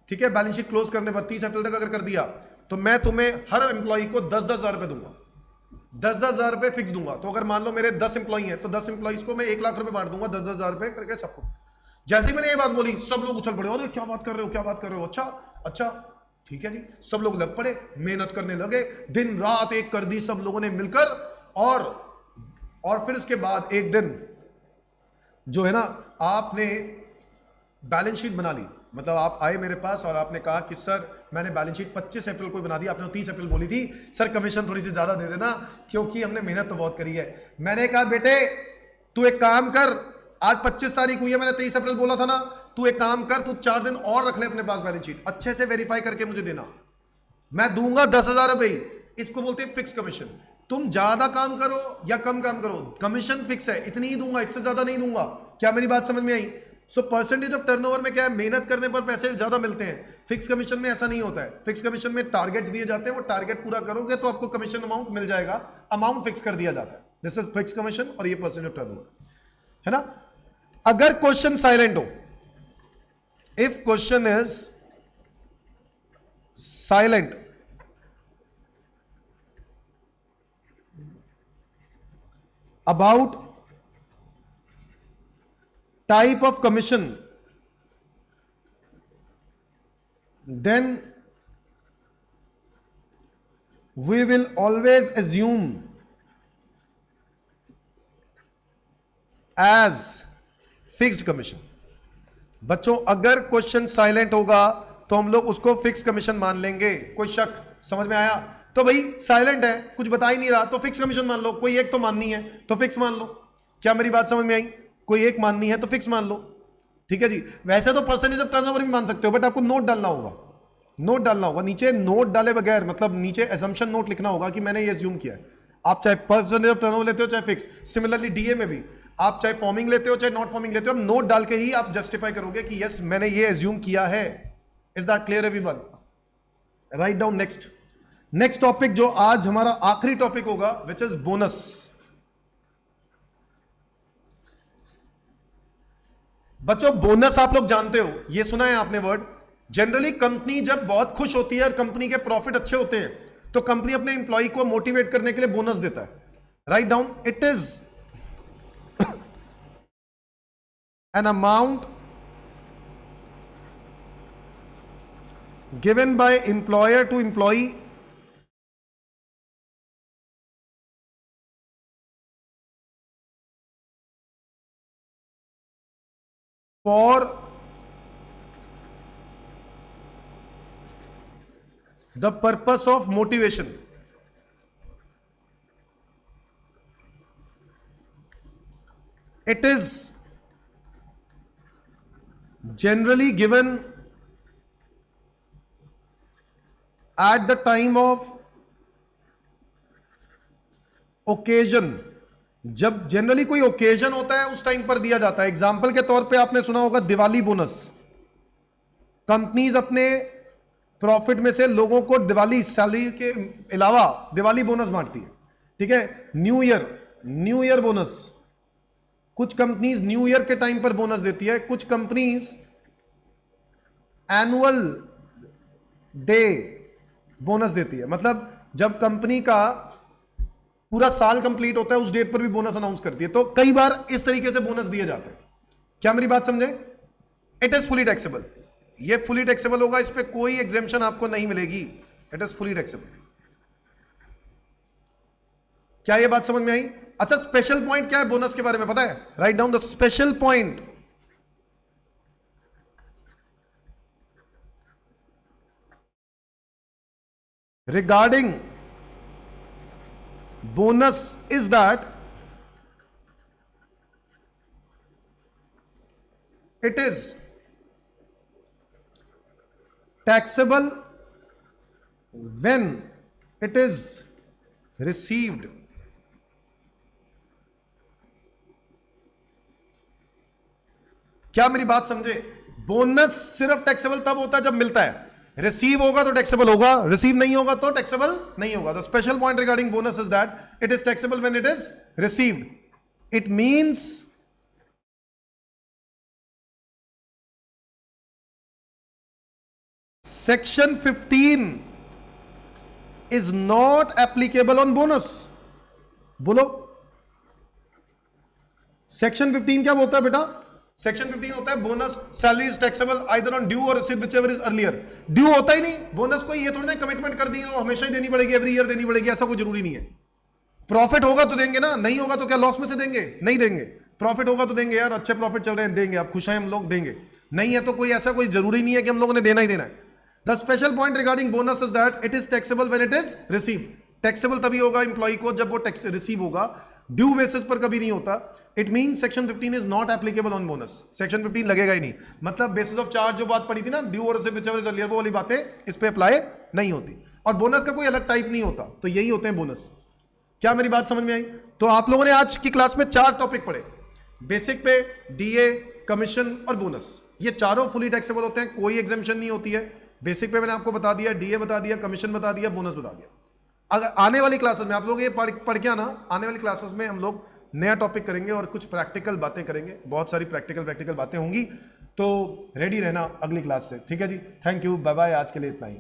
ठीक है, बैलेंस शीट क्लोज करने पर 30 अप्रैल तक अगर कर दिया, तो मैं तुम्हें हर एम्प्लॉय को 10-10 हजार रुपए दूंगा, 10-10 हजार रुपए फिक्स दूंगा। तो अगर मान लो मेरे 10 एम्प्लॉय हैं, तो 10 एम्प्लॉइज को मैं 1 लाख रुपए बांट दूंगा 10-10 हजार रुपए करके सबको। जैसे ही मैंने ये बात बोली, सब लोग उछल पड़े, अरे क्या बात कर रहे हो, क्या बात कर रहे हो, अच्छा अच्छा ठीक है जी। सब लोग लग पड़े, मेहनत करने लगे, दिन रात एक कर दी सब लोगों ने मिलकर। और फिर उसके बाद एक दिन जो है ना, आपने बैलेंस शीट बना ली, मतलब आप आए मेरे पास और आपने कहा कि सर मैंने बैलेंस शीट 25 अप्रैल को बना दी, आपने 30 अप्रैल बोली थी, सर कमीशन थोड़ी सी ज्यादा दे देना क्योंकि हमने मेहनत तो बहुत करी है। मैंने कहा बेटे तू एक काम कर, आज 25 तारीख हुई है, मैंने 23 अप्रैल बोला था ना, तू एक काम कर, तू 4 दिन और रख ले अपने पास बैलेंस शीट, अच्छे से वेरीफाई करके मुझे देना, मैं दूंगा 10,000 रुपए। इसको बोलते हैं फिक्स कमीशन। तुम ज्यादा काम करो या कम काम करो, कमीशन फिक्स है, इतनी ही दूंगा, इससे ज्यादा नहीं दूंगा। क्या मेरी बात समझ में आई? सो परसेंटेज ऑफ टर्नओवर में क्या है, मेहनत करने पर पैसे ज्यादा मिलते हैं। फिक्स कमीशन में ऐसा नहीं होता है। फिक्स कमीशन में टारगेट्स दिए जाते हैं, वो टारगेट पूरा करोगे तो आपको कमीशन अमाउंट मिल जाएगा, अमाउंट फिक्स कर दिया जाता है। दिस इज फिक्स कमीशन और ये परसेंटेज ऑफ टर्नओवर है ना। अगर क्वेश्चन साइलेंट हो, if question is silent, about type of commission, then we will always assume as fixed commission। बच्चों अगर क्वेश्चन साइलेंट होगा तो हम लोग उसको फिक्स कमीशन मान लेंगे। कोई शक? समझ में आया? तो भाई साइलेंट है, कुछ बता ही नहीं रहा, तो फिक्स कमीशन मान लो। कोई एक तो माननी है तो फिक्स मान लो। क्या मेरी बात समझ में आई? कोई एक माननी है तो फिक्स मान लो, ठीक है जी। वैसे तो परसेंटेज ऑफ टर्नओवर भी मान सकते हो, बट आपको नोट डालना होगा, नोट डालना होगा नीचे। नोट डाले बगैर मतलब नीचे एजम्पशन नोट लिखना होगा कि मैंने ये एज्यूम किया है। आप चाहे परसेंटेज ऑफ टर्नओवर लेते हो चाहे फिक्स, सिमिलरली डीए में भी आप चाहे फॉर्मिंग लेते हो चाहे नॉट फॉर्मिंग लेते हो, आप नोट डाल के ही आप जस्टिफाई करोगे कि यस मैंने ये एज्यूम किया है। Is that clear everyone? Write down next. Next topic जो आज हमारा आखिरी टॉपिक होगा, विच इज बोनस। बच्चों बोनस आप लोग जानते हो, ये सुना है आपने वर्ड। जनरली कंपनी जब बहुत खुश होती है और कंपनी के प्रॉफिट अच्छे होते हैं तो कंपनी अपने एम्प्लॉय को मोटिवेट करने के लिए बोनस देता है। Right down, it is an amount given by employer to employee for the purpose of motivation. It is generally given at the time of occasion. जब जनरली कोई ओकेजन होता है उस टाइम पर दिया जाता है। एग्जाम्पल के तौर पे आपने सुना होगा दिवाली बोनस। कंपनीज अपने प्रॉफिट में से लोगों को दिवाली सैलरी के अलावा दिवाली बोनस बांटती है, ठीक है। न्यू ईयर बोनस, कुछ कंपनीज न्यू ईयर के टाइम पर बोनस देती है, कुछ कंपनीज एनुअल डे बोनस देती है। मतलब जब कंपनी का पूरा साल कंप्लीट होता है उस डेट पर भी बोनस अनाउंस करती है। तो कई बार इस तरीके से बोनस दिए जाते हैं। क्या मेरी बात समझे? इट इज फुली टैक्सेबल, ये फुली टैक्सेबल होगा, इस पे कोई एग्जेम्पशन आपको नहीं मिलेगी। It is fully taxable. क्या ये बात समझ में आई? अच्छा, स्पेशल पॉइंट क्या है बोनस के बारे में पता है? Right down the special point. Regarding bonus is that it is taxable when it is received. क्या मेरी बात समझे? बोनस सिर्फ टैक्सेबल तब होता है जब मिलता है। रिसीव होगा तो टैक्सेबल होगा, रिसीव नहीं होगा तो टैक्सेबल नहीं होगा। The special point regarding bonus is that it is taxable when it is received. It means section 15 is not applicable on bonus. बोलो, सेक्शन 15 क्या बोलता है बेटा? सेक्शन 15 होता है bonus salary is taxable either on due और receive whichever is earlier. Due होता ही नहीं बोनस को, ये थोड़ी ना कमिटमेंट कर दी तो हमेशा ही देनी पड़ेगी, एवरी ईयर देनी पड़ेगी, ऐसा कोई जरूरी नहीं है। प्रॉफिट होगा तो देंगे ना, नहीं होगा तो क्या लॉस में से देंगे? नहीं देंगे। प्रॉफिट होगा तो देंगे, यार अच्छे प्रॉफिट चल रहे हैं देंगे, आप खुश हैं हम लोग देंगे, नहीं है तो कोई ऐसा कोई जरूरी नहीं है कि हम लोगों ने देना ही देना है। The special point regarding bonus is that it is taxable when it is receive. Taxable तभी होगा इंप्लॉय को जब वो टैक्स रिसीव होगा, ड्यू बेसिस पर कभी नहीं होता। It mean section 15 is not applicable on bonus. Section 15 लगेगा ही नहीं, मतलब बेसिस ऑफ चार्ज जो बात पड़ी थी ना, ड्यू और रिसीव व्हिचएवर इज अर्लियर, वो वाली बातें इस पे अप्लाई नहीं होती। और बोनस का कोई अलग टाइप नहीं होता, तो यही होते हैं बोनस। क्या मेरी बात समझ में आई? तो आप लोगों ने आज की क्लास में 4 टॉपिक पढ़े। बेसिक पे डीए, कमीशन और बोनस, ये चारों फुली टैक्सेबल होते हैं, कोई एग्जेम्पशन नहीं होती है। बेसिक पे मैंने आपको बता दिया, डीए बता दिया, कमीशन बता दिया, बोनस बता दिया। अगर आने वाली क्लासेस में आप लोग ये पढ़ के आना, आने वाली क्लासेस में हम लोग नया टॉपिक करेंगे और कुछ प्रैक्टिकल बातें करेंगे, बहुत सारी प्रैक्टिकल बातें होंगी, तो रेडी रहना अगली क्लास से। ठीक है जी, थैंक यू, बाय बाय, आज के लिए इतना ही।